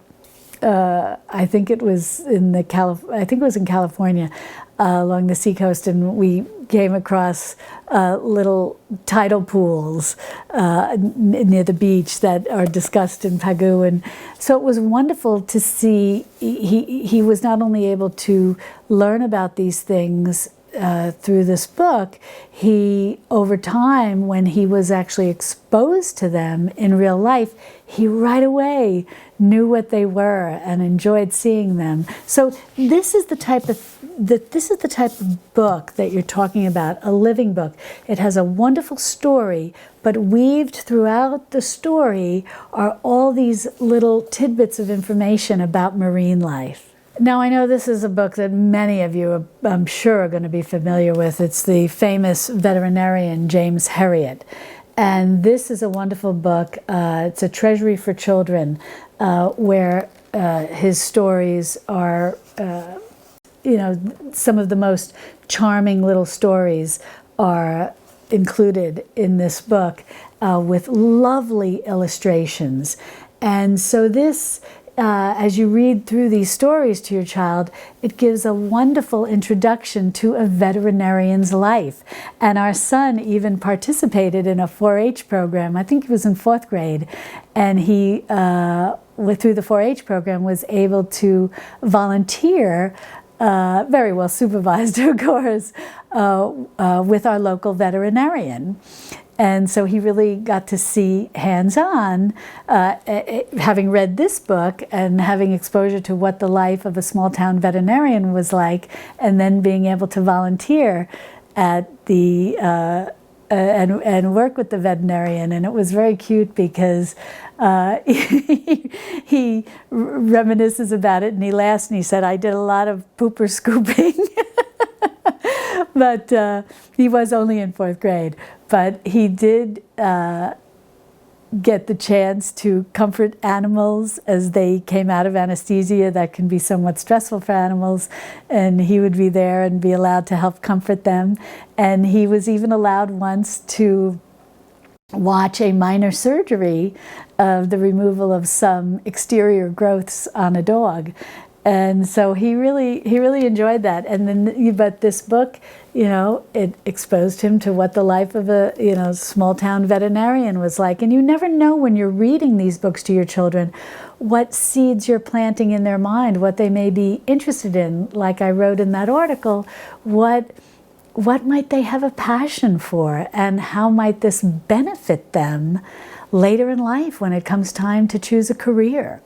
I think it was in California, along the seacoast, and we came across little tidal pools near the beach that are discussed in Pagoo. And so it was wonderful to see. He was not only able to learn about these things through this book, he, over time, when he was actually exposed to them in real life, he right away knew what they were and enjoyed seeing them. So this is the type of book that you're talking about, a living book. It has a wonderful story, but weaved throughout the story are all these little tidbits of information about marine life. Now, I know this is a book that many of you, I'm sure, are going to be familiar with. It's the famous veterinarian James Herriot. And this is a wonderful book. It's a treasury for children, where his stories are, some of the most charming little stories are included in this book, with lovely illustrations. And so this, as you read through these stories to your child, it gives a wonderful introduction to a veterinarian's life. And our son even participated in a 4-H program. I think he was in 4th grade. And he, through the 4-H program, was able to volunteer, very well supervised, of course, with our local veterinarian. And so he really got to see hands-on, having read this book and having exposure to what the life of a small-town veterinarian was like, and then being able to volunteer at the and work with the veterinarian. And it was very cute because he reminisces about it, and he laughs and he said, "I did a lot of pooper scooping." But he was only in 4th grade. But he did get the chance to comfort animals as they came out of anesthesia. That can be somewhat stressful for animals. And he would be there and be allowed to help comfort them. And he was even allowed once to watch a minor surgery of the removal of some exterior growths on a dog. And so he really enjoyed that. And then, but this book, it exposed him to what the life of a, small town veterinarian was like. And you never know when you're reading these books to your children what seeds you're planting in their mind, what they may be interested in. Like I wrote in that article, what might they have a passion for, and how might this benefit them later in life when it comes time to choose a career.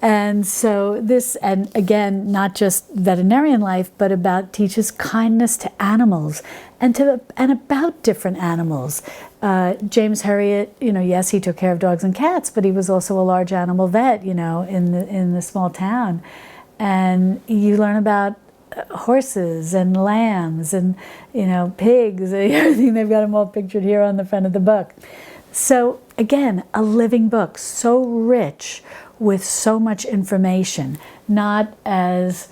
And so this, and again, not just veterinarian life, but teaches kindness to animals and about different animals. James Herriot, yes, he took care of dogs and cats, but he was also a large animal vet, in the small town. And you learn about horses and lambs and, pigs, everything. They've got them all pictured here on the front of the book. So again, a living book, so rich with so much information, not, as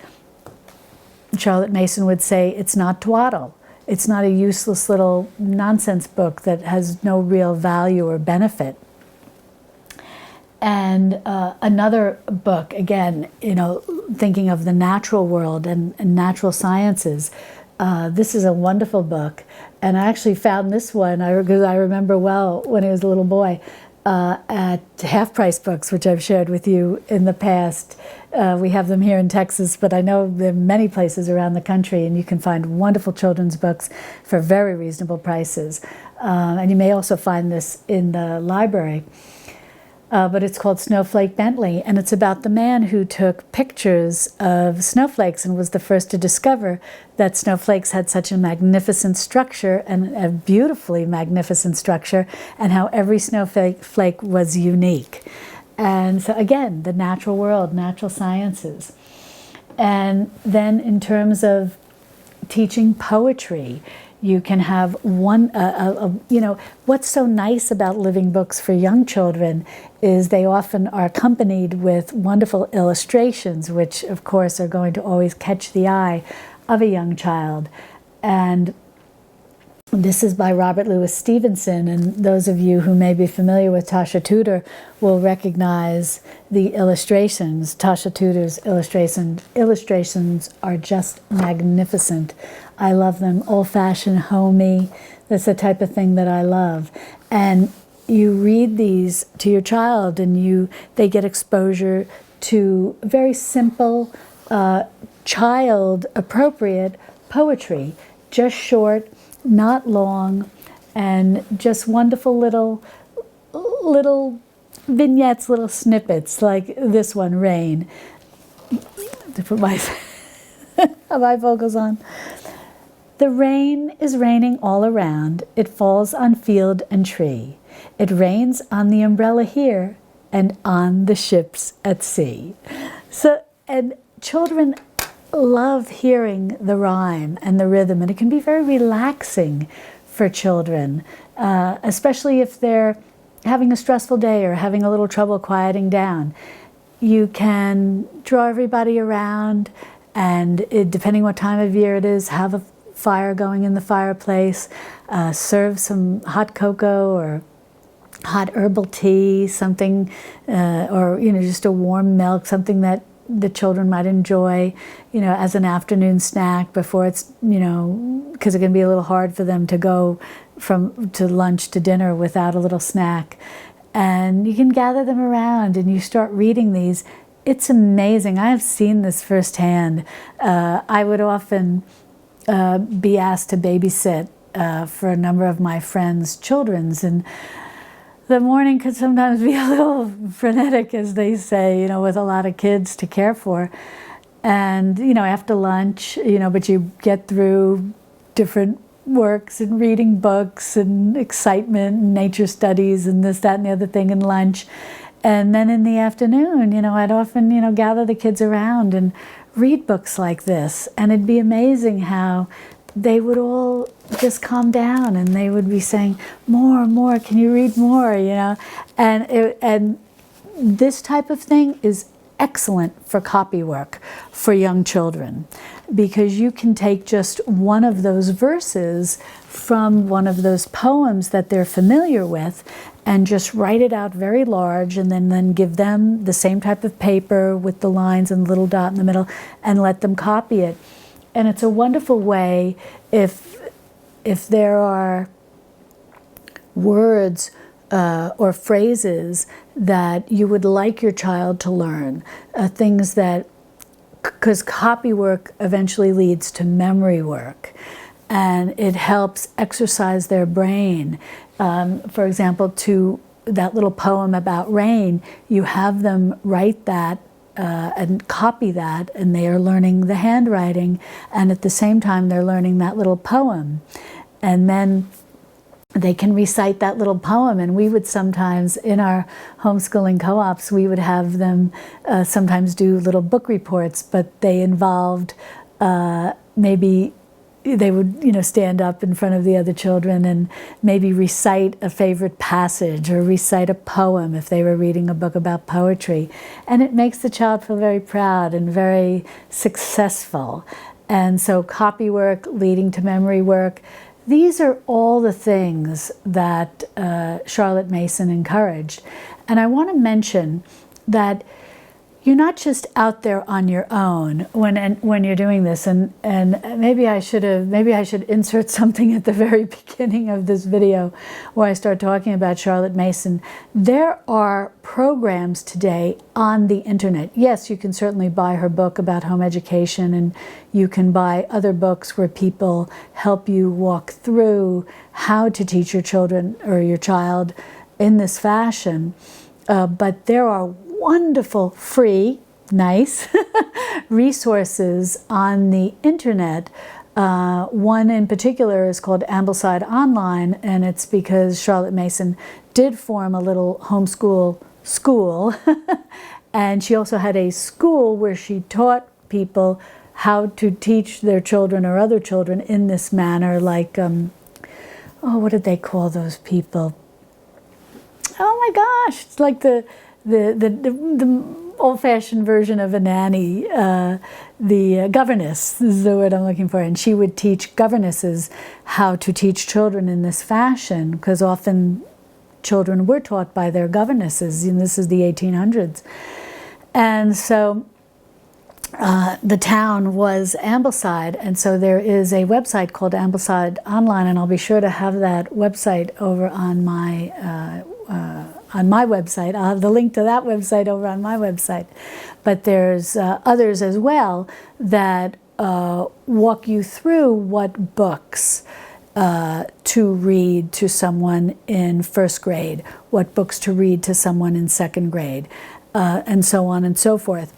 Charlotte Mason would say, it's not twaddle. It's not a useless little nonsense book that has no real value or benefit. And another book, again, thinking of the natural world and natural sciences. This is a wonderful book. And I actually found this one, because I remember well when I was a little boy, at Half Price Books, which I've shared with you in the past. We have them here in Texas, but I know there are many places around the country, and you can find wonderful children's books for very reasonable prices. And you may also find this in the library. But it's called Snowflake Bentley, and it's about the man who took pictures of snowflakes and was the first to discover that snowflakes had such a magnificent structure, and a beautifully magnificent structure, and how every snowflake was unique. And so again, the natural world, natural sciences. And then in terms of teaching poetry, you can have one, what's so nice about living books for young children is they often are accompanied with wonderful illustrations, which of course are going to always catch the eye of a young child. And this is by Robert Louis Stevenson, and those of you who may be familiar with Tasha Tudor will recognize the illustrations. Tasha Tudor's illustrations are just magnificent. I love them. Old-fashioned, homey. That's the type of thing that I love. And you read these to your child, and they get exposure to very simple, child-appropriate poetry, just short, not long, and just wonderful little vignettes, little snippets, like this one, Rain. To put my bifocals on. The rain is raining all around. It falls on field and tree. It rains on the umbrella here and on the ships at sea. So, and children love hearing the rhyme and the rhythm, and it can be very relaxing for children, especially if they're having a stressful day or having a little trouble quieting down. You can draw everybody around, and depending what time of year it is, have a fire going in the fireplace, serve some hot cocoa or hot herbal tea, something, or just a warm milk, something that the children might enjoy, as an afternoon snack before it's, because it can be a little hard for them to go to lunch to dinner without a little snack. And you can gather them around and you start reading these. It's amazing. I have seen this firsthand. I would often be asked to babysit for a number of my friends' children's, and the morning could sometimes be a little frenetic, as they say, with a lot of kids to care for. And, after lunch, but you get through different works and reading books and excitement and nature studies and this, that, and the other thing, and lunch. And then in the afternoon, I'd often, gather the kids around and read books like this. And it'd be amazing how they would all just calm down and they would be saying, more, can you read more, And this type of thing is excellent for copy work for young children, because you can take just one of those verses from one of those poems that they're familiar with and just write it out very large, and then give them the same type of paper with the lines and the little dot in the middle and let them copy it. And it's a wonderful way if there are words or phrases that you would like your child to learn, things that, because copy work eventually leads to memory work, and it helps exercise their brain. For example, to that little poem about rain, you have them write that and copy that, and they are learning the handwriting, and at the same time they're learning that little poem. And then they can recite that little poem, and we would sometimes, in our homeschooling co-ops, we would have them sometimes do little book reports, but they involved maybe they would, stand up in front of the other children and maybe recite a favorite passage or recite a poem if they were reading a book about poetry. And it makes the child feel very proud and very successful. And so copy work leading to memory work, these are all the things that Charlotte Mason encouraged. And I want to mention that you're not just out there on your own when you're doing this, and maybe I should insert something at the very beginning of this video where I start talking about Charlotte Mason. There are programs today on the internet. Yes, you can certainly buy her book about home education, and you can buy other books where people help you walk through how to teach your children or your child in this fashion. But there are wonderful, free, nice resources on the internet. One in particular is called Ambleside Online, and it's because Charlotte Mason did form a little homeschool school, and she also had a school where she taught people how to teach their children or other children in this manner, like, what did they call those people? Oh my gosh, it's like the old-fashioned version of a nanny, the governess is the word I'm looking for, and she would teach governesses how to teach children in this fashion, because often children were taught by their governesses, and this is the 1800s. And so the town was Ambleside, and so there is a website called Ambleside Online, and I'll be sure to have that website over on my website. I'll have the link to that website over on my website. But there's others as well that walk you through what books to read to someone in first grade, what books to read to someone in second grade, and so on and so forth.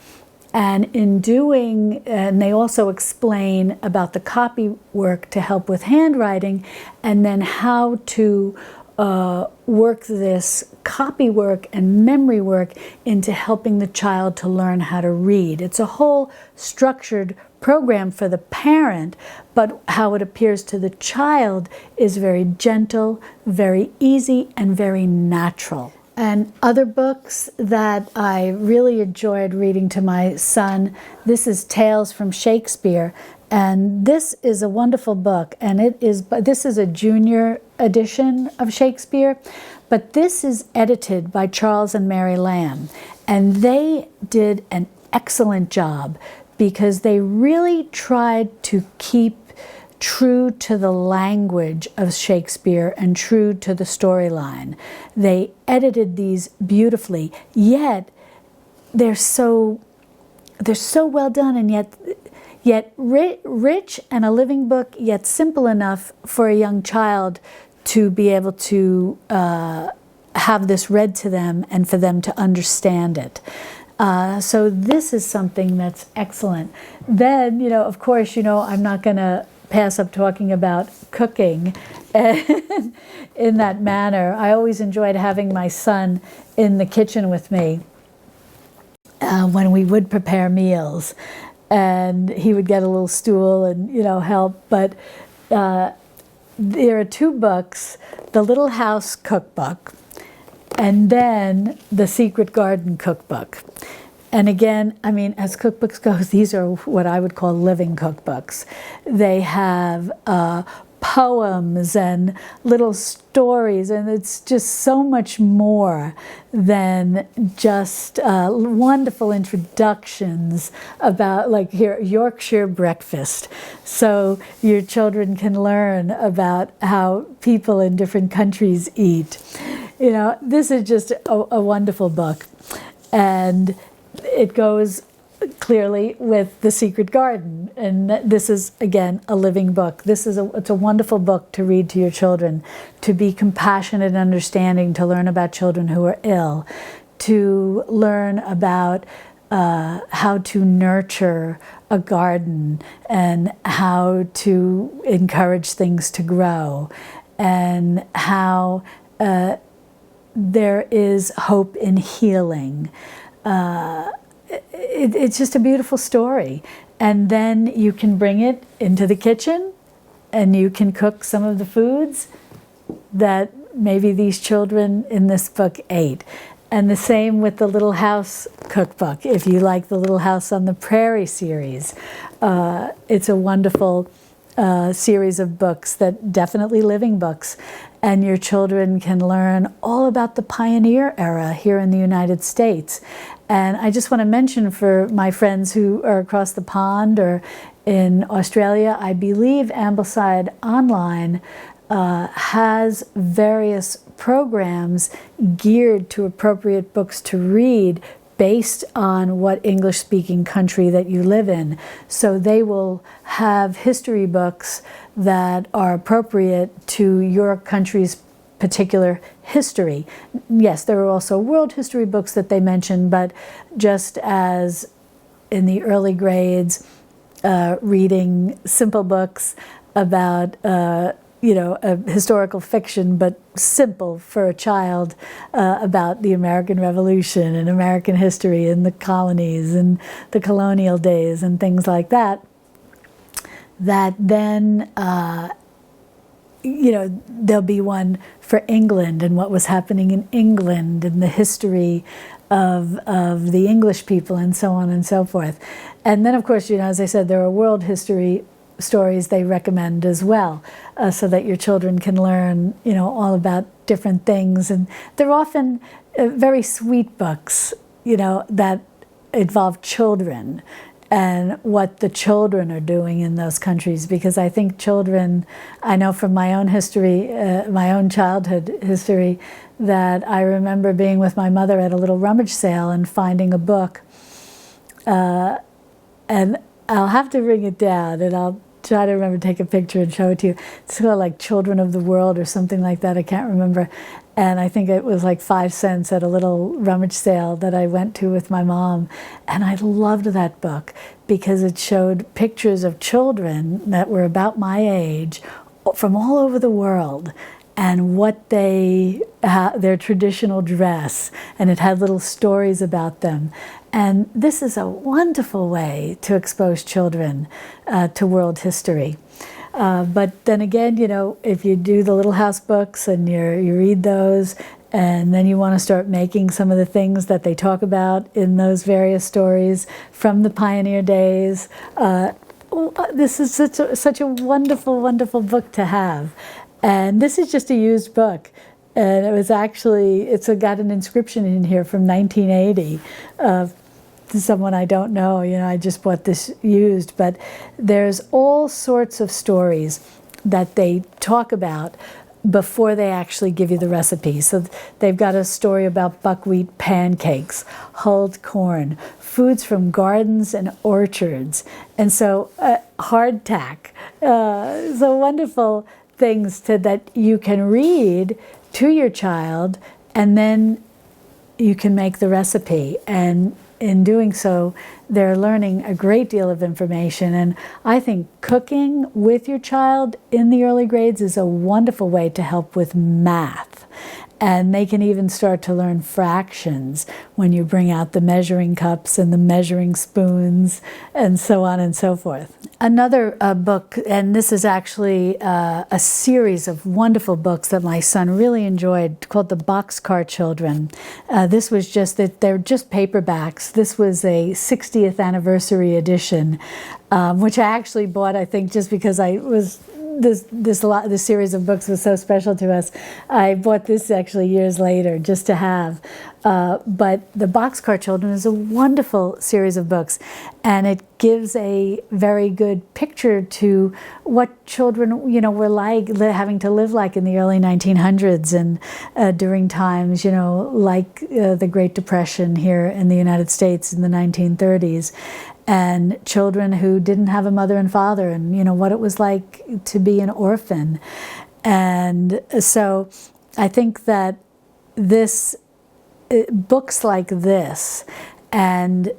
And in doing, and they also explain about the copy work to help with handwriting, and then how to work this copy work and memory work into helping the child to learn how to read. It's a whole structured program for the parent, but how it appears to the child is very gentle, very easy, and very natural. And other books that I really enjoyed reading to my son, this is Tales from Shakespeare. And this is a wonderful book, and this is a junior edition of Shakespeare, but this is edited by Charles and Mary Lamb, and they did an excellent job because they really tried to keep true to the language of Shakespeare and true to the storyline. They edited these beautifully, yet they're so well done, and yet rich and a living book, yet simple enough for a young child to be able to have this read to them and for them to understand it. So this is something that's excellent. Then, of course, I'm not going to pass up talking about cooking in that manner. I always enjoyed having my son in the kitchen with me when we would prepare meals. And he would get a little stool and, help. But there are two books, The Little House Cookbook, and then The Secret Garden Cookbook. And again, as cookbooks go, these are what I would call living cookbooks. They have poems and little stories, and it's just so much more than just wonderful introductions about, like here, Yorkshire breakfast. So your children can learn about how people in different countries eat. This is just a wonderful book. And it goes clearly with The Secret Garden, and this is again a living book. It's a wonderful book to read to your children, to be compassionate and understanding, to learn about children who are ill, to learn about how to nurture a garden and how to encourage things to grow, and how there is hope in healing. It's just a beautiful story. And then you can bring it into the kitchen and you can cook some of the foods that maybe these children in this book ate. And the same with the Little House Cookbook. If you like the Little House on the Prairie series, it's a wonderful series of books, that definitely living books. And your children can learn all about the pioneer era here in the United States. And I just want to mention for my friends who are across the pond or in Australia, I believe Ambleside Online has various programs geared to appropriate books to read based on what English-speaking country that you live in. So they will have history books that are appropriate to your country's particular history. Yes, there are also world history books that they mention, but just as in the early grades, reading simple books about a historical fiction, but simple for a child, about the American Revolution and American history and the colonies and the colonial days and things like that, that then there'll be one for England and what was happening in England and the history of the English people and so on and so forth. And then, of course, as I said, there are world history stories they recommend as well, so that your children can learn, all about different things. And they're often very sweet books, that involve children and what the children are doing in those countries. Because I think children, I know from my own history, my own childhood history, that I remember being with my mother at a little rummage sale and finding a book. And I'll have to bring it down, and I'll try to remember to take a picture and show it to you. It's called like Children of the World or something like that. I can't remember. And I think it was like 5 cents at a little rummage sale that I went to with my mom. And I loved that book because it showed pictures of children that were about my age from all over the world. and what their traditional dress, and it had little stories about them. And this is a wonderful way to expose children to world history. But then again, you know, if you do the Little House books and you read those, and then you want to start making some of the things that they talk about in those various stories from the pioneer days, this is such a wonderful, wonderful book to have. And this is just a used book. And it was actually, it's got an inscription in here from 1980. To someone I don't know, you know, I just bought this used, but there's all sorts of stories that they talk about before they actually give you the recipe. So they've got a story about buckwheat pancakes, hulled corn, foods from gardens and orchards, and so hardtack. So wonderful things that you can read to your child, and then you can make the recipe. And in doing so, they're learning a great deal of information. And I think cooking with your child in the early grades is a wonderful way to help with math. And they can even start to learn fractions when you bring out the measuring cups and the measuring spoons and so on and so forth. Another book, and this is actually a series of wonderful books that my son really enjoyed, called The Boxcar Children. This was just, they're just paperbacks. This was a 60th anniversary edition, which I actually bought, I think, just because this series of books was so special to us. I bought this actually years later just to have. But The Boxcar Children is a wonderful series of books, and it gives a very good picture to what children, you know, were like, having to live like in the early 1900s and during times, you know, like the Great Depression here in the United States in the 1930s. And children who didn't have a mother and father, and you know what it was like to be an orphan. And so I think that books like this, but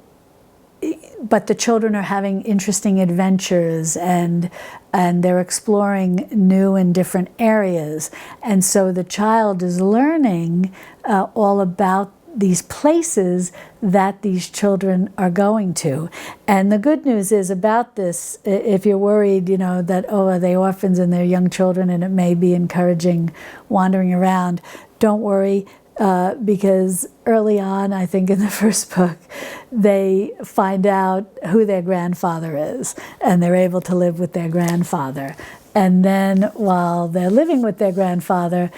the children are having interesting adventures, and they're exploring new and different areas, and so the child is learning all about these places that these children are going to. And the good news is about this, if you're worried, you know, that, oh, are they orphans and they're young children and it may be encouraging wandering around, don't worry, because early on, I think in the first book, they find out who their grandfather is, and they're able to live with their grandfather. And then while they're living with their grandfather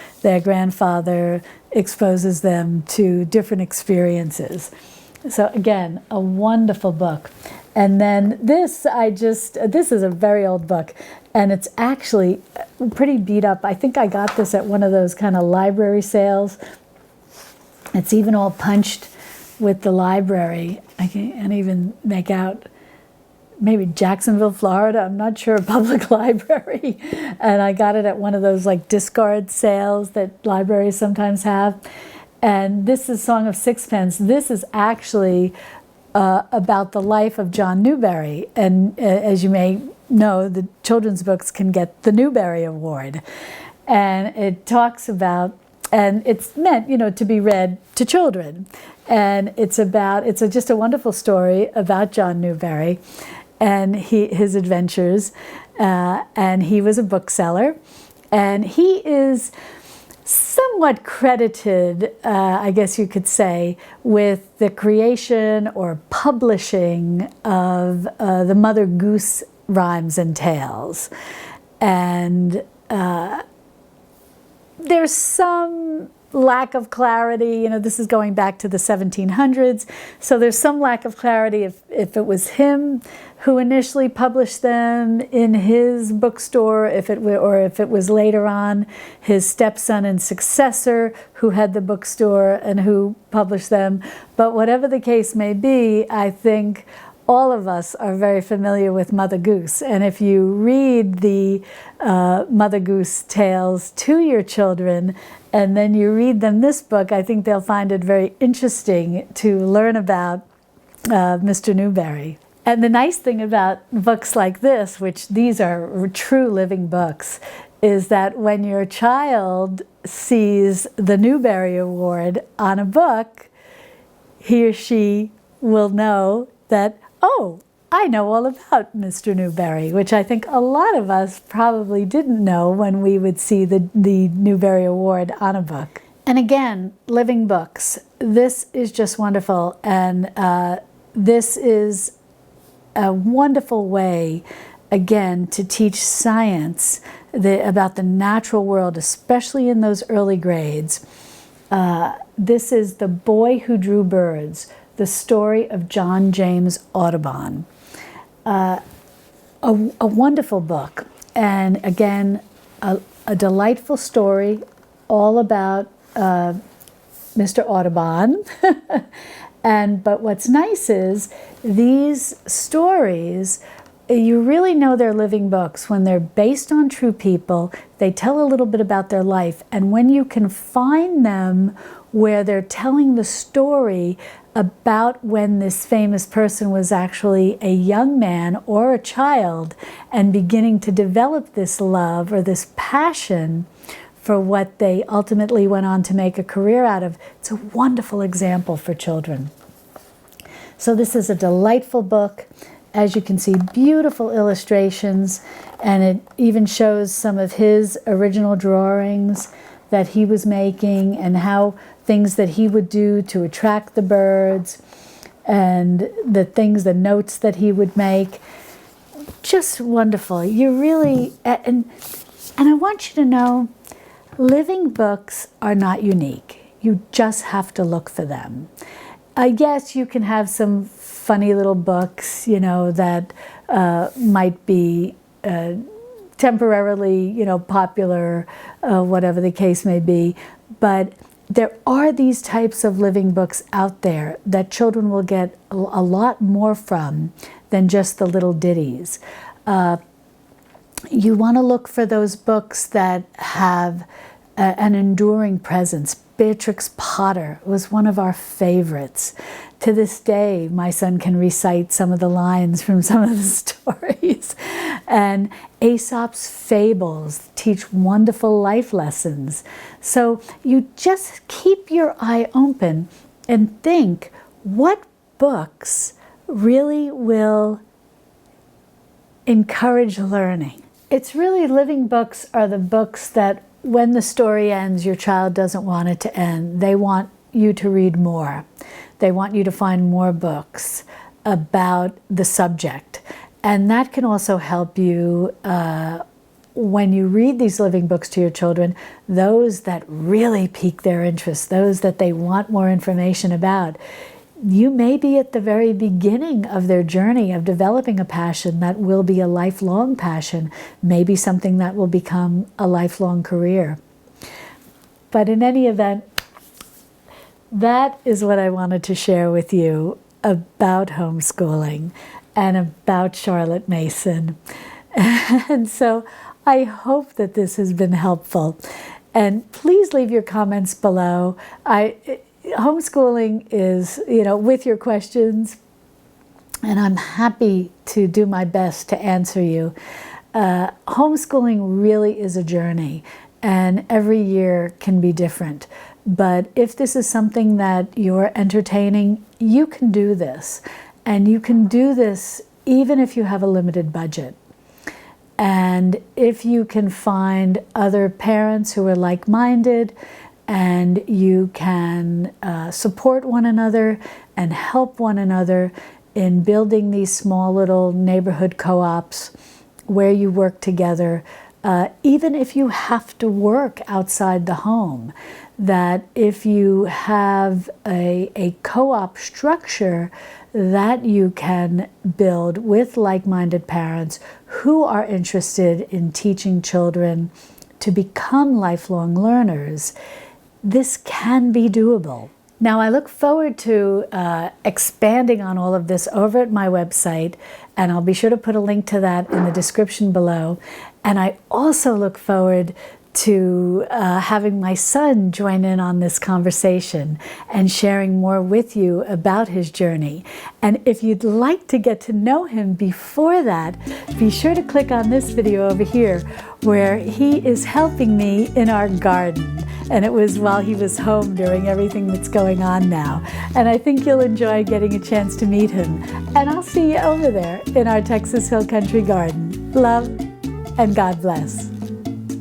exposes them to different experiences. So again, a wonderful book. And then this is a very old book, and it's actually pretty beat up. I think I got this at one of those kind of library sales. It's even all punched with the library. I can't even make out, maybe Jacksonville, Florida, I'm not sure, a public library. And I got it at one of those like discard sales that libraries sometimes have. And this is Song of Sixpence. This is actually about the life of John Newbery. And as you may know, the children's books can get the Newbery Award. And it talks about, and it's meant, you know, to be read to children. And it's just a wonderful story about John Newbery and his adventures, and he was a bookseller, and he is somewhat credited, I guess you could say, with the creation or publishing of the Mother Goose rhymes and tales. And there's some lack of clarity, you know, this is going back to the 1700s, so there's some lack of clarity if it was him who initially published them in his bookstore, or if it was later on his stepson and successor who had the bookstore and who published them. But whatever the case may be, I think all of us are very familiar with Mother Goose. And if you read the Mother Goose tales to your children, and then you read them this book, I think they'll find it very interesting to learn about Mr. Newbery. And the nice thing about books like this, which these are true living books, is that when your child sees the Newbery Award on a book, he or she will know that, oh, I know all about Mr. Newbery, which I think a lot of us probably didn't know when we would see the Newbery Award on a book. And again, living books. This is just wonderful, and this is a wonderful way, again, to teach science about the natural world, especially in those early grades. This is The Boy Who Drew Birds, the story of John James Audubon. A wonderful book, and again, a delightful story all about Mr. Audubon. But what's nice is these stories, you really know they're living books when they're based on true people. They tell a little bit about their life, and when you can find them where they're telling the story about when this famous person was actually a young man or a child and beginning to develop this love or this passion for what they ultimately went on to make a career out of, it's a wonderful example for children. So this is a delightful book. As you can see, beautiful illustrations, and it even shows some of his original drawings that he was making and how things that he would do to attract the birds and the notes that he would make. Just wonderful. You really, and I want you to know, living books are not unique. You just have to look for them. Yes, you can have some funny little books, that might be temporarily, popular, whatever the case may be. But there are these types of living books out there that children will get a lot more from than just the little ditties. You want to look for those books that have an enduring presence. Beatrix Potter was one of our favorites. To this day, my son can recite some of the lines from some of the stories. And Aesop's fables teach wonderful life lessons. So you just keep your eye open and think, what books really will encourage learning? It's really, living books are the books that when the story ends, your child doesn't want it to end. They want you to read more. They want you to find more books about the subject. And that can also help you when you read these living books to your children, those that really pique their interest, those that they want more information about. You may be at the very beginning of their journey of developing a passion that will be a lifelong passion, maybe something that will become a lifelong career. But in any event, that is what I wanted to share with you about homeschooling and about Charlotte Mason. And so I hope that this has been helpful. And please leave your comments below. Homeschooling is, with your questions, and I'm happy to do my best to answer you. Homeschooling really is a journey, and every year can be different. But if this is something that you're entertaining, you can do this. And you can do this even if you have a limited budget. And if you can find other parents who are like-minded, and you can support one another and help one another in building these small little neighborhood co-ops where you work together, even if you have to work outside the home, that if you have a co-op structure that you can build with like-minded parents who are interested in teaching children to become lifelong learners, this can be doable. Now, I look forward to expanding on all of this over at my website, and I'll be sure to put a link to that in the description below. And I also look forward to having my son join in on this conversation and sharing more with you about his journey. And if you'd like to get to know him before that, be sure to click on this video over here where he is helping me in our garden. And it was while he was home during everything that's going on now. And I think you'll enjoy getting a chance to meet him. And I'll see you over there in our Texas Hill Country garden. Love and God bless.